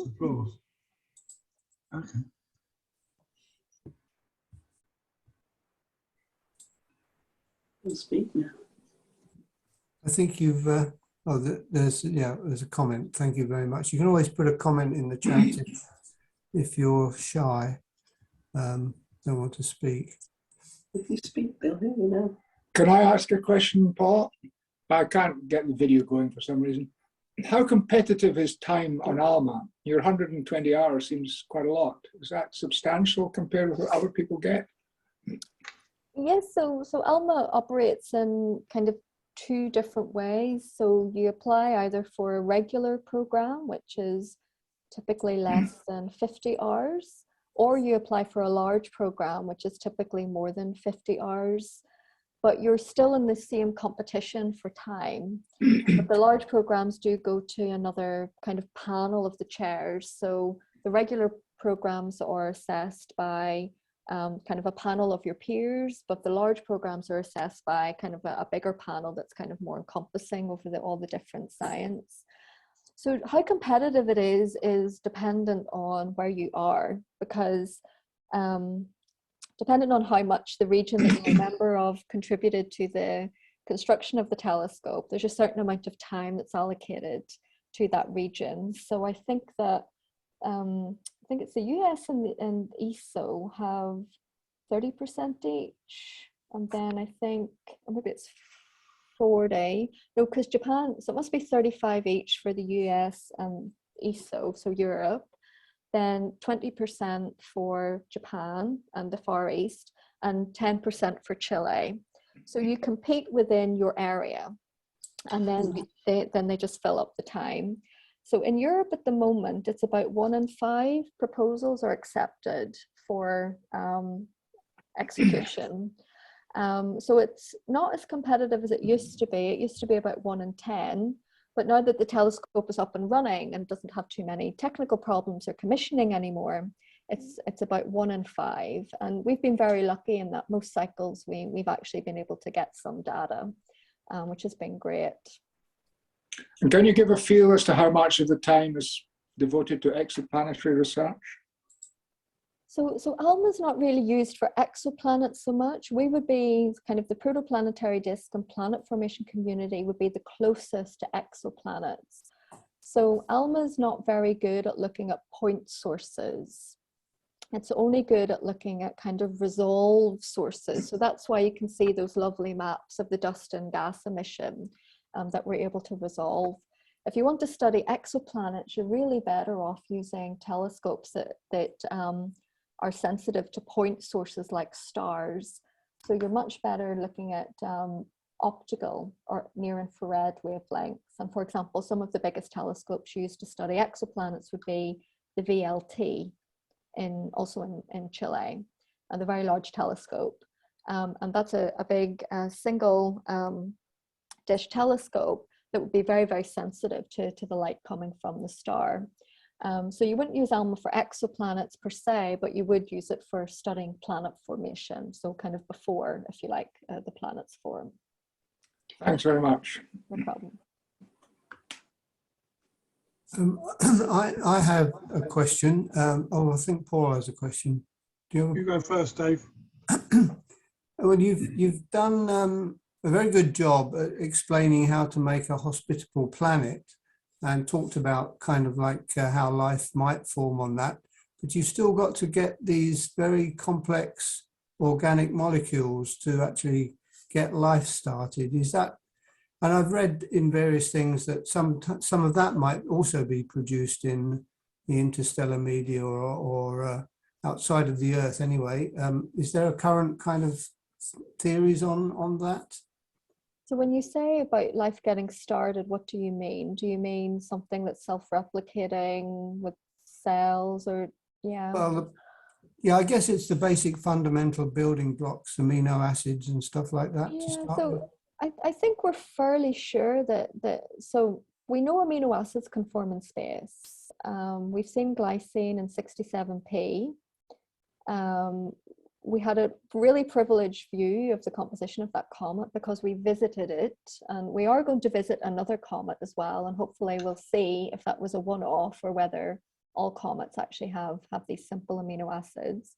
Applause. Okay. Can speak now. I think you've, there's a comment. Thank you very much. You can always put a comment in the chat if you're shy, don't want to speak. If you speak, they'll hear you now. Can I ask a question, Paul? I can't get the video going for some reason. How competitive is time on ALMA? Your 120 hours seems quite a lot. Is that substantial compared with what other people get? Yes, so ALMA operates in kind of two different ways. So you apply either for a regular program, which is typically less than 50 hours, or you apply for a large program, which is typically more than 50 hours. But you're still in the same competition for time. But the large programs do go to another kind of panel of the chairs. So the regular programs are assessed by kind of a panel of your peers, but the large programs are assessed by kind of a bigger panel that's kind of more encompassing over all the different science. So how competitive it is dependent on where you are, because depending on how much the region that you're a member of contributed to the construction of the telescope, there's a certain amount of time that's allocated to that region. So I think that I think it's the US and ESO have 30% each, and then I think maybe it's 40. No, because Japan, so it must be 35 each for the US and ESO, so Europe. Then 20% for Japan and the Far East, and 10% for Chile. So you compete within your area, and then they just fill up the time. So in Europe at the moment, it's about 1 in 5 proposals are accepted for execution. So it's not as competitive as it used to be. It used to be about 1 in 10. But now that the telescope is up and running and doesn't have too many technical problems or commissioning anymore, it's about 1 in 5. And we've been very lucky in that most cycles we've actually been able to get some data, which has been great. And can you give a feel as to how much of the time is devoted to exoplanetary research? So ALMA is not really used for exoplanets so much. We would be kind of the protoplanetary disk and planet formation community would be the closest to exoplanets. So ALMA is not very good at looking at point sources. It's only good at looking at kind of resolved sources. So that's why you can see those lovely maps of the dust and gas emission that we're able to resolve. If you want to study exoplanets, you're really better off using telescopes that are sensitive to point sources like stars. So you're much better looking at optical or near infrared wavelengths. And for example, some of the biggest telescopes used to study exoplanets would be the VLT also in Chile, and the Very Large Telescope. And that's a big single dish telescope that would be very, very sensitive to the light coming from the star. So you wouldn't use ALMA for exoplanets per se, but you would use it for studying planet formation. So kind of before, if you like, the planets form. Thanks very much. No problem. I have a question. I think Paul has a question. You go first, Dave. Well, you've done a very good job at explaining how to make a hospitable planet. and talked about kind of like how life might form on that. But you still got to get these very complex organic molecules to actually get life started. Is that, and I've read in various things that some of that might also be produced in the interstellar media or outside of the Earth anyway. Is there a current kind of theories on that? So when you say about life getting started, what do you mean? Do you mean something that's self-replicating with cells, or yeah? Well, yeah, I guess it's the basic fundamental building blocks, amino acids and stuff like that. Yeah, so I think we're fairly sure that so we know amino acids can form in space. We've seen glycine in 67P. We had a really privileged view of the composition of that comet because we visited it, and we are going to visit another comet as well, and hopefully we'll see if that was a one-off or whether all comets actually have these simple amino acids.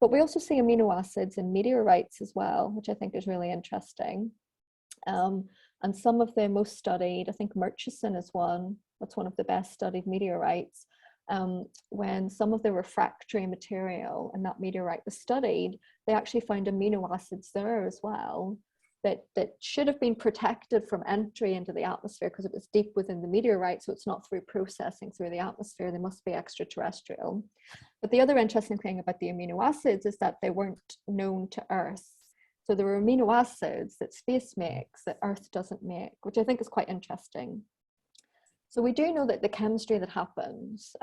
But we also see amino acids in meteorites as well, which I think is really interesting. And some of the most studied, I think Murchison is one, that's one of the best studied meteorites. When some of the refractory material in that meteorite was studied, they actually found amino acids there as well that should have been protected from entry into the atmosphere because it was deep within the meteorite, so it's not through processing through the atmosphere. They must be extraterrestrial. But the other interesting thing about the amino acids is that they weren't known to Earth. So there were amino acids that space makes that Earth doesn't make, which I think is quite interesting. So we do know that the chemistry that happens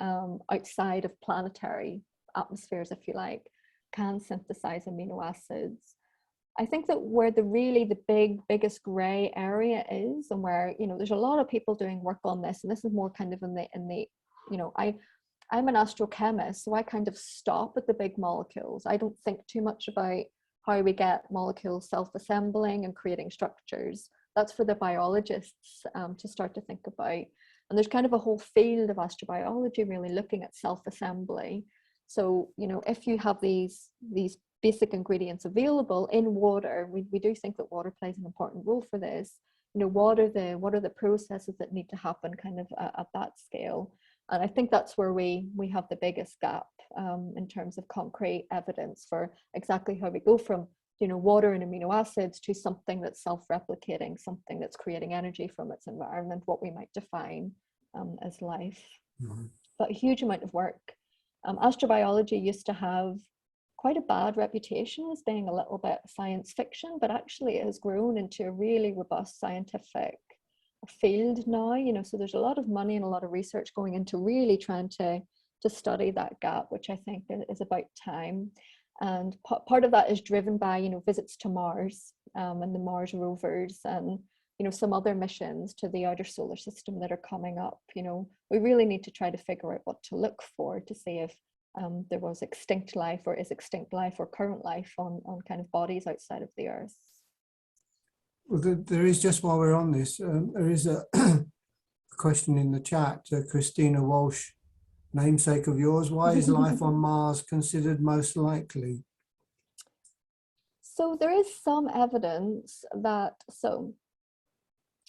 outside of planetary atmospheres, if you like, can synthesize amino acids. I think that where the biggest gray area is, and where, you know, there's a lot of people doing work on this, and this is more kind of in the you know, I'm an astrochemist, so I kind of stop at the big molecules. I don't think too much about how we get molecules self-assembling and creating structures. That's for the biologists to start to think about. And there's kind of a whole field of astrobiology really looking at self-assembly. So, you know, if you have these basic ingredients available in water, we do think that water plays an important role for this. You know, what are the processes that need to happen kind of at that scale? And I think that's where we have the biggest gap in terms of concrete evidence for exactly how we go from, you know, water and amino acids to something that's self-replicating, something that's creating energy from its environment, what we might define as life. Mm-hmm. But a huge amount of work. Astrobiology used to have quite a bad reputation as being a little bit science fiction, but actually it has grown into a really robust scientific field now, you know, so there's a lot of money and a lot of research going into really trying to study that gap, which I think is about time. And part of that is driven by, you know, visits to Mars and the Mars rovers, and, you know, some other missions to the outer solar system that are coming up. You know, we really need to try to figure out what to look for to see if there was extinct life, or is extinct life or current life on kind of bodies outside of the Earth. Well, there is, just while we're on this, there is a question in the chat, Christina Walsh, namesake of yours, why is life on Mars considered most likely? So there is some evidence that, so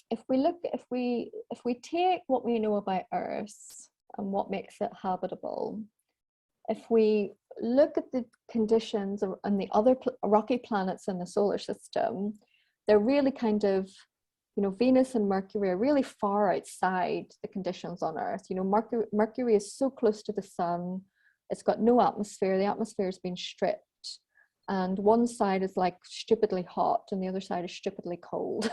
if we take what we know about Earth and what makes it habitable, if we look at the conditions on the other rocky planets in the solar system, they're really kind of, you know, Venus and Mercury are really far outside the conditions on Earth. You know, Mercury is so close to the sun, it's got no atmosphere, the atmosphere has been stripped, and one side is like stupidly hot and the other side is stupidly cold.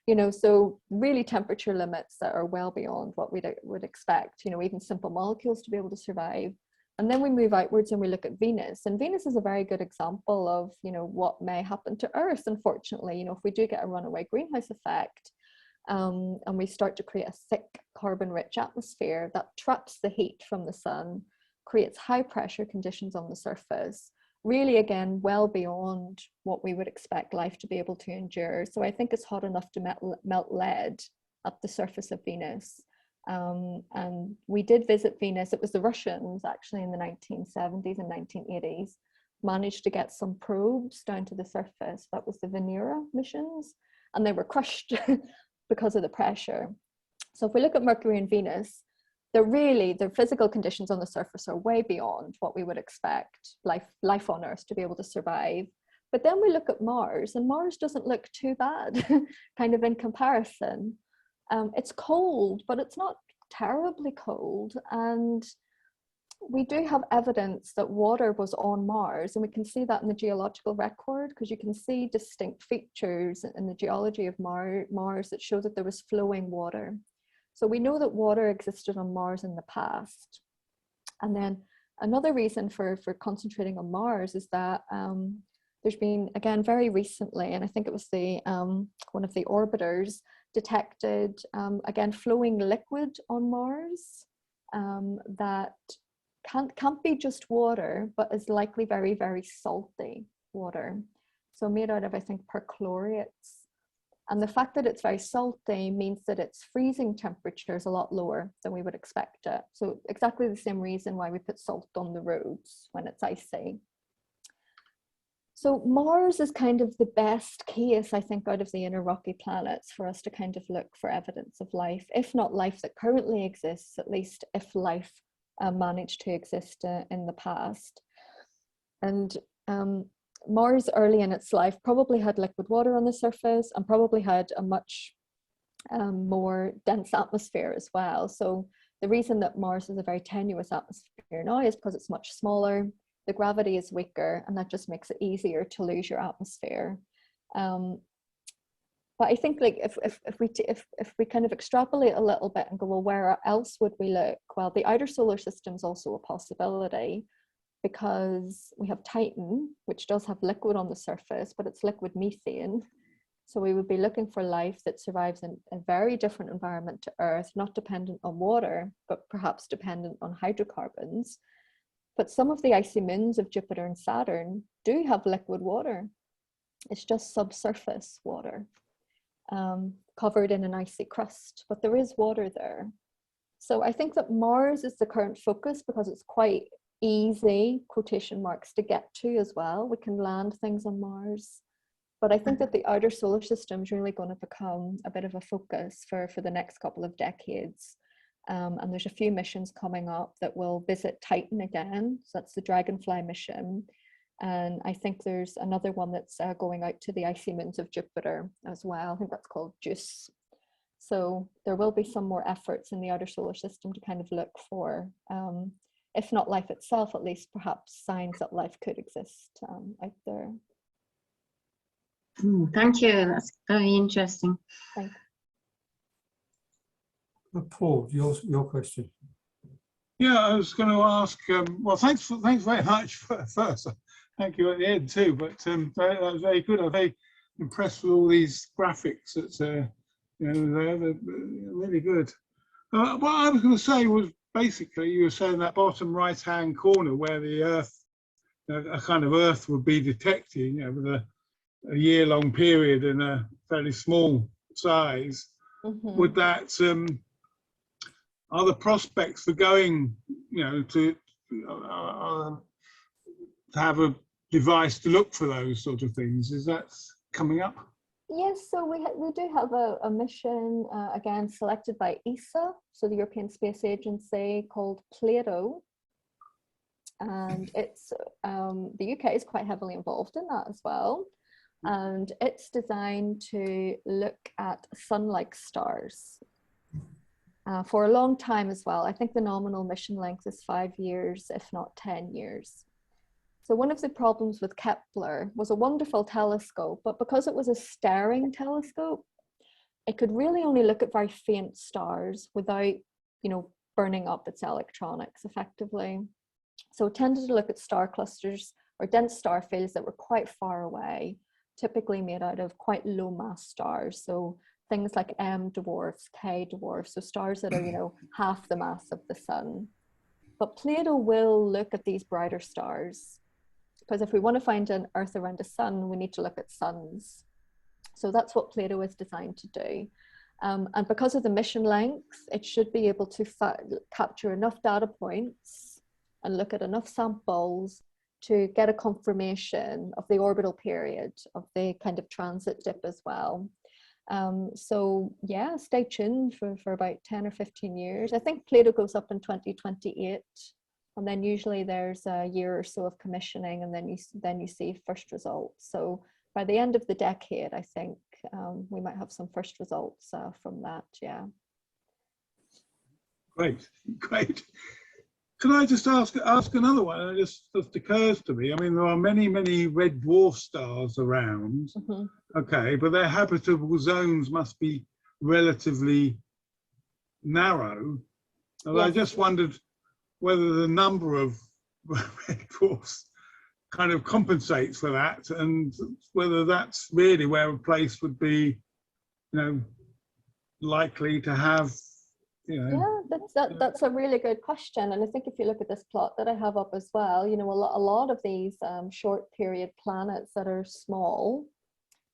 You know, so really temperature limits that are well beyond what we would expect, you know, even simple molecules to be able to survive. And then we move outwards and we look at Venus, and Venus is a very good example of, you know, what may happen to Earth. Unfortunately, you know, if we do get a runaway greenhouse effect and we start to create a thick carbon-rich atmosphere that traps the heat from the sun, creates high pressure conditions on the surface, really, again, well beyond what we would expect life to be able to endure. So I think it's hot enough to melt lead at the surface of Venus. And we did visit Venus. It was the Russians actually in the 1970s and 1980s managed to get some probes down to the surface. That was the Venera missions, and they were crushed because of the pressure. So if we look at Mercury and Venus, the physical conditions on the surface are way beyond what we would expect life on Earth to be able to survive. But then we look at Mars, and Mars doesn't look too bad, kind of in comparison. It's cold, but it's not terribly cold. And we do have evidence that water was on Mars, and we can see that in the geological record, because you can see distinct features in the geology of Mars that show that there was flowing water. So we know that water existed on Mars in the past. And then another reason for concentrating on Mars is that there's been, again, very recently, and I think it was the one of the orbiters detected, again, flowing liquid on Mars that can't be just water, but is likely very, very salty water. So made out of, I think, perchlorates. And the fact that it's very salty means that its freezing temperature is a lot lower than we would expect it. So exactly the same reason why we put salt on the roads when it's icy. So Mars is kind of the best case, I think, out of the inner rocky planets for us to kind of look for evidence of life, if not life that currently exists, at least if life managed to exist in the past. And Mars early in its life probably had liquid water on the surface and probably had a much more dense atmosphere as well. So the reason that Mars is a very tenuous atmosphere now is because it's much smaller, the gravity is weaker, and that just makes it easier to lose your atmosphere. But I think, like, if we kind of extrapolate a little bit and go, well, where else would we look? Well, the outer solar system is also a possibility, because we have Titan, which does have liquid on the surface, but it's liquid methane. So we would be looking for life that survives in a very different environment to Earth, not dependent on water, but perhaps dependent on hydrocarbons. But some of the icy moons of Jupiter and Saturn do have liquid water. It's just subsurface water, covered in an icy crust, but there is water there. So I think that Mars is the current focus because it's quite easy, quotation marks, to get to as well. We can land things on Mars. But I think that the outer solar system is really going to become a bit of a focus for the next couple of decades. And there's a few missions coming up that will visit Titan again. So that's the Dragonfly mission. And I think there's another one that's going out to the icy moons of Jupiter as well. I think that's called JUICE. So there will be some more efforts in the outer solar system to kind of look for, if not life itself, at least perhaps signs that life could exist out there. Thank you. That's very interesting. Thank you. Paul, your question. Yeah, I was going to ask. Well, thanks very much for first. Thank you at the end too. But that was very good. I'm very impressed with all these graphics. That's they're really good. What I was going to say was basically you were saying that bottom right-hand corner where the Earth, a kind of Earth would be detected, with a year-long period in a fairly small size. Mm-hmm. Would that are the prospects for going, to have a device to look for those sort of things? Is that coming up? Yes, so we do have a mission, again, selected by ESA, so the European Space Agency, called Plato. And it's, the UK is quite heavily involved in that as well. And it's designed to look at sun-like stars for a long time as well. I think the nominal mission length is 5 years, if not 10 years. So one of the problems with Kepler was a wonderful telescope, but because it was a staring telescope, it could really only look at very faint stars without, burning up its electronics effectively. So it tended to look at star clusters or dense star fields that were quite far away, typically made out of quite low mass stars. So things like M dwarfs, K dwarfs, so stars that are, half the mass of the sun. But Plato will look at these brighter stars, because if we want to find an Earth around a sun, we need to look at suns. So that's what Plato is designed to do. And because of the mission length, it should be able to capture enough data points and look at enough samples to get a confirmation of the orbital period of the kind of transit dip as well. So yeah, stay tuned for about 10 or 15 years. I think Plato goes up in 2028, and then usually there's a year or so of commissioning, and then you see first results. So by the end of the decade, I think we might have some first results from that. Yeah. Great, great. Can I just ask another one? It just occurs to me. I mean, there are many red dwarf stars around. Mm-hmm. Okay, but their habitable zones must be relatively narrow. And I Yes. just wondered whether the number of red dwarfs kind of compensates for that, and whether that's really where a place would be, likely to have, Yeah, that's a really good question. And I think if you look at this plot that I have up as well, a lot of these short period planets that are small,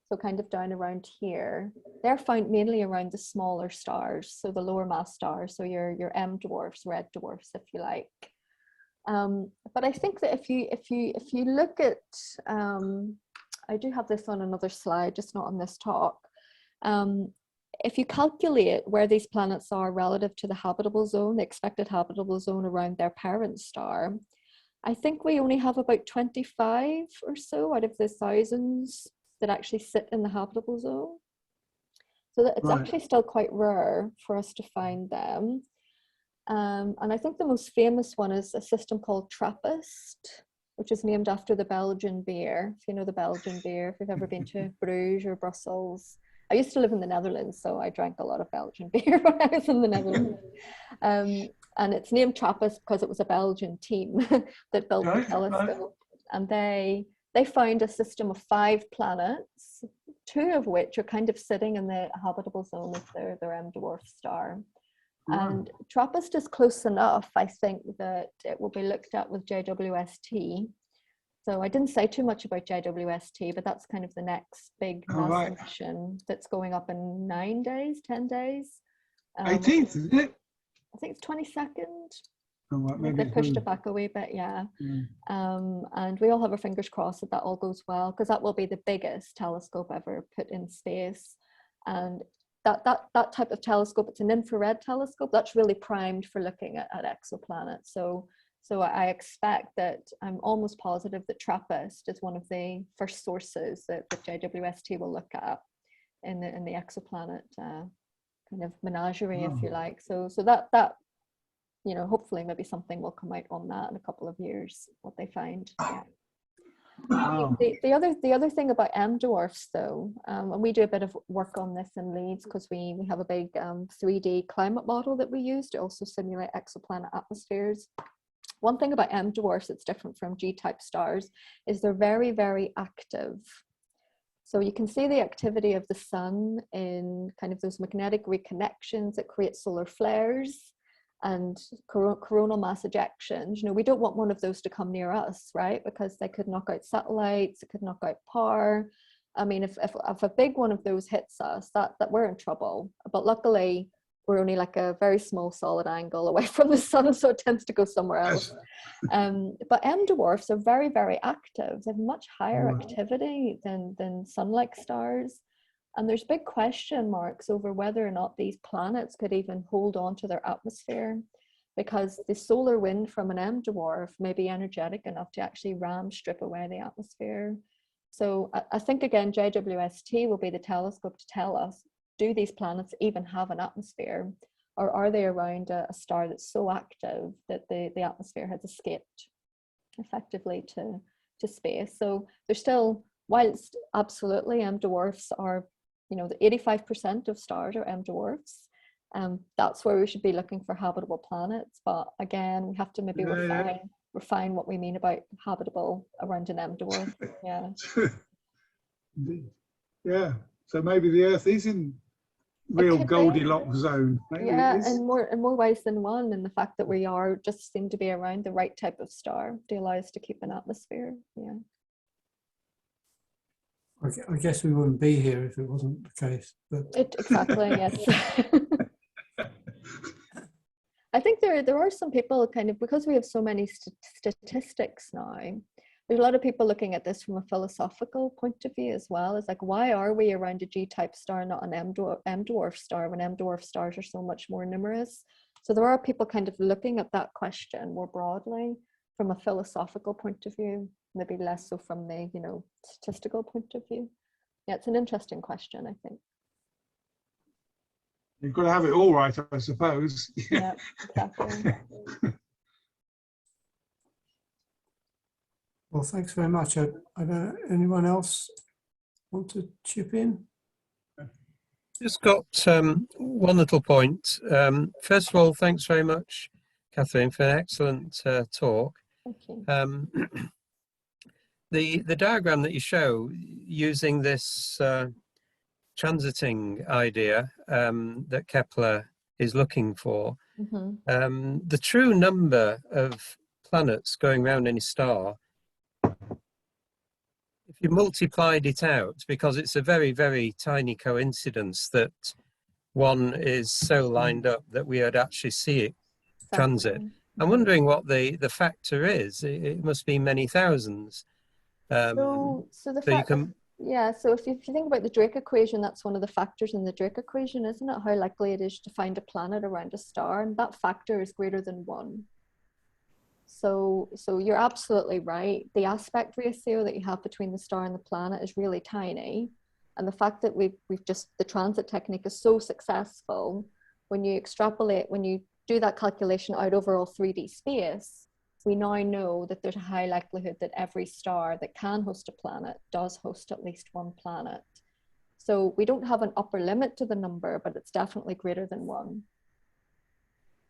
so kind of down around here, they're found mainly around the smaller stars, so the lower mass stars, so your M dwarfs, red dwarfs, if you like. But I think that if you look at, I do have this on another slide, just not on this talk. If you calculate where these planets are relative to the habitable zone, the expected habitable zone around their parent star, I think we only have about 25 or so out of the thousands that actually sit in the habitable zone. So that it's Right. actually still quite rare for us to find them. And I think the most famous one is a system called TRAPPIST, which is named after the Belgian beer. If you know the Belgian beer, if you've ever been to Bruges or Brussels. I used to live in the Netherlands, so I drank a lot of Belgian beer when I was in the Netherlands. And it's named TRAPPIST because it was a Belgian team that built the telescope. And they found a system of 5 planets, 2 of which are kind of sitting in the habitable zone of their M dwarf star. And TRAPPIST is close enough, I think, that it will be looked at with JWST. So I didn't say too much about JWST, but that's kind of the next big NASA mission that's going up in 9 days, 10 days. 18th, isn't it? I think it's 22nd. Oh, right, maybe They pushed it back a wee bit, yeah. And we all have our fingers crossed that all goes well, because that will be the biggest telescope ever put in space. And that type of telescope, it's an infrared telescope that's really primed for looking at exoplanets. So I expect that, I'm almost positive that TRAPPIST is one of the first sources that JWST will look at in the exoplanet kind of menagerie, if you like. So that hopefully maybe something will come out on that in a couple of years, what they find. Yeah. Wow. The other thing about M dwarfs, though, and we do a bit of work on this in Leeds because we have a big 3D climate model that we use to also simulate exoplanet atmospheres. One thing about M dwarfs that's different from G-type stars is they're very, very active. So you can see the activity of the sun in kind of those magnetic reconnections that create solar flares and coronal mass ejections. We don't want one of those to come near us, right? Because they could knock out satellites, it could knock out power. I mean, if a big one of those hits us, that we're in trouble. But luckily, we're only like a very small solid angle away from the sun, so it tends to go somewhere else. But M dwarfs are very, very active. They have much higher activity than sun-like stars. And there's big question marks over whether or not these planets could even hold on to their atmosphere, because the solar wind from an M dwarf may be energetic enough to actually strip away the atmosphere. So I think, again, JWST will be the telescope to tell us, do these planets even have an atmosphere, or are they around a star that's so active that the atmosphere has escaped effectively to space? So there's still, whilst absolutely M dwarfs are, the 85% of stars are M dwarfs, that's where we should be looking for habitable planets. But again, we have to maybe refine what we mean about habitable around an M dwarf. Yeah. Yeah. So maybe the Earth is in real Goldilocks zone. Maybe in more ways than one, and the fact that we just seem to be around the right type of star to allow us to keep an atmosphere. Yeah. I guess we wouldn't be here if it wasn't the case. But Exactly, yes. I think there are some people kind of, because we have so many statistics now, there's a lot of people looking at this from a philosophical point of view as well. It's like, why are we around a G-type star, not an M-dwarf star, when M-dwarf stars are so much more numerous? So there are people kind of looking at that question more broadly from a philosophical point of view, maybe less so from the, you know, statistical point of view. Yeah, it's an interesting question, I think. You've got to have it all right, I suppose. Yeah, exactly. Well, thanks very much. I don't, anyone else want to chip in? Just got one little point. First of all, thanks very much, Catherine, for an excellent talk. Thank you. The diagram that you show using this transiting idea that Kepler is looking for, the true number of planets going around any star, if you multiplied it out, because it's a very, very tiny coincidence that one is so lined up that we would actually see it transit. I'm wondering what the factor is. It must be many thousands. So the so you fact, can, yeah, so if you think about the Drake equation, that's one of the factors in the Drake equation, isn't it? How likely it is to find a planet around a star, and that factor is greater than 1. So you're absolutely right. The aspect ratio that you have between the star and the planet is really tiny. And the fact that we've just, the transit technique is so successful, when you extrapolate, when you do that calculation out over all 3D space, we now know that there's a high likelihood that every star that can host a planet does host at least one planet. So we don't have an upper limit to the number, but it's definitely greater than 1.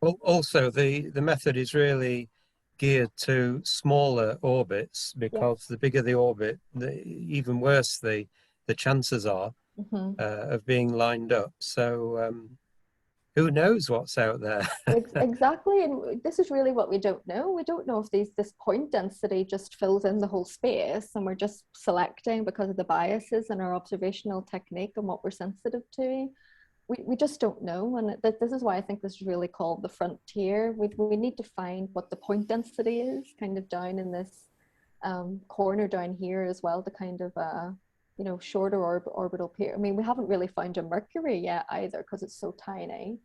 well, also the method is really geared to smaller orbits, because the bigger the orbit, even worse the chances are of being lined up. So who knows what's out there? Exactly, and this is really what we don't know. We don't know if this point density just fills in the whole space, and we're just selecting because of the biases in our observational technique and what we're sensitive to. We just don't know, and this is why I think this is really called the frontier. We need to find what the point density is, kind of down in this corner down here as well, the kind of you know, shorter orbital period. I mean, we haven't really found a Mercury yet either, because it's so tiny.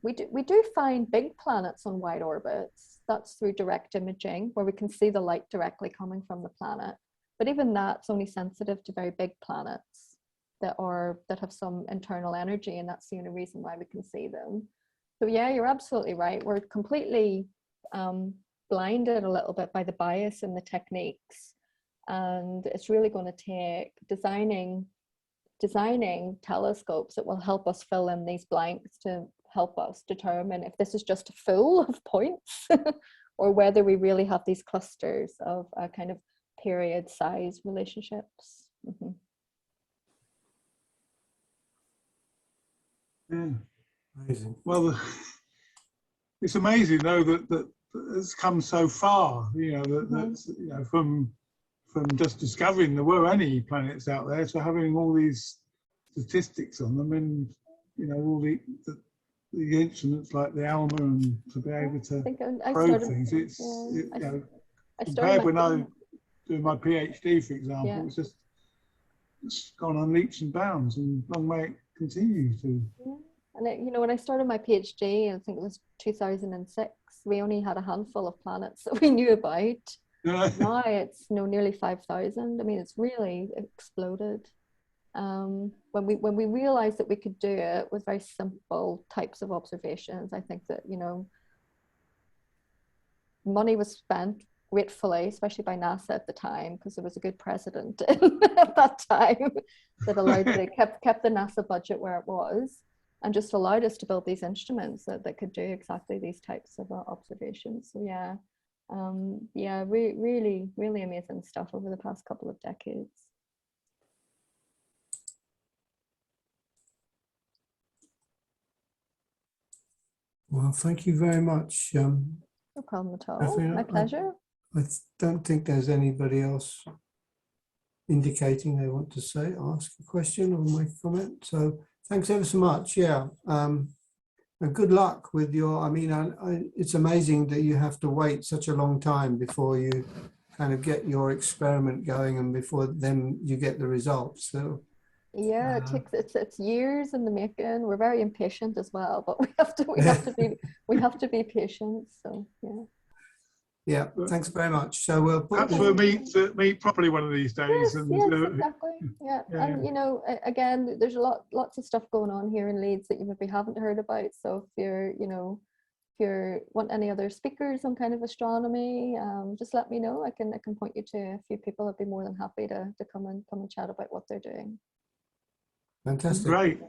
We do find big planets on wide orbits. That's through direct imaging, where we can see the light directly coming from the planet. But even that's only sensitive to very big planets that have some internal energy, and that's the only reason why we can see them. So yeah, you're absolutely right. We're completely blinded a little bit by the bias in the techniques, and it's really going to take designing telescopes that will help us fill in these blanks, to help us determine if this is just full of points or whether we really have these clusters of kind of period size relationships. Yeah. Amazing. Well, it's amazing though that it's come so far. You know, that's, you know, from just discovering there were any planets out there to having all these statistics on them, and you know, all the instruments like the ALMA, and to be able to probe things. It's you know, compared when I do my PhD, for example, it's gone on leaps and bounds, and long may it continue to. And you know, when I started my PhD, I think it was 2006, we only had a handful of planets that we knew about. Now it's, you know, nearly 5,000. I mean, it's really exploded. When we realized that we could do it with very simple types of observations, I think that, you know, money was spent gratefully, especially by NASA at the time, because there was a good president at that time that allowed it, kept the NASA budget where it was, and just allowed us to build these instruments that could do exactly these types of observations. So yeah, really, really amazing stuff over the past couple of decades. Well, thank you very much. No problem at all. My pleasure. I don't think there's anybody else indicating they want to ask a question or make a comment. So thanks ever so much. Yeah. And good luck with your, I mean, it's amazing that you have to wait such a long time before you kind of get your experiment going, and before then you get the results. So Yeah, it takes it's years in the making. We're very impatient as well, but we have to be patient. So yeah. yeah, thanks very much. So we'll put Perhaps this, we'll meet properly one of these days. Yes, And yes, exactly. Yeah, yeah. and you know, again, there's lots of stuff going on here in Leeds that you maybe haven't heard about. So if you're, you know, if you want any other speakers on kind of astronomy, just let me know. I can point you to a few people. I'd be more than happy to come and chat about what they're doing. fantastic. Great.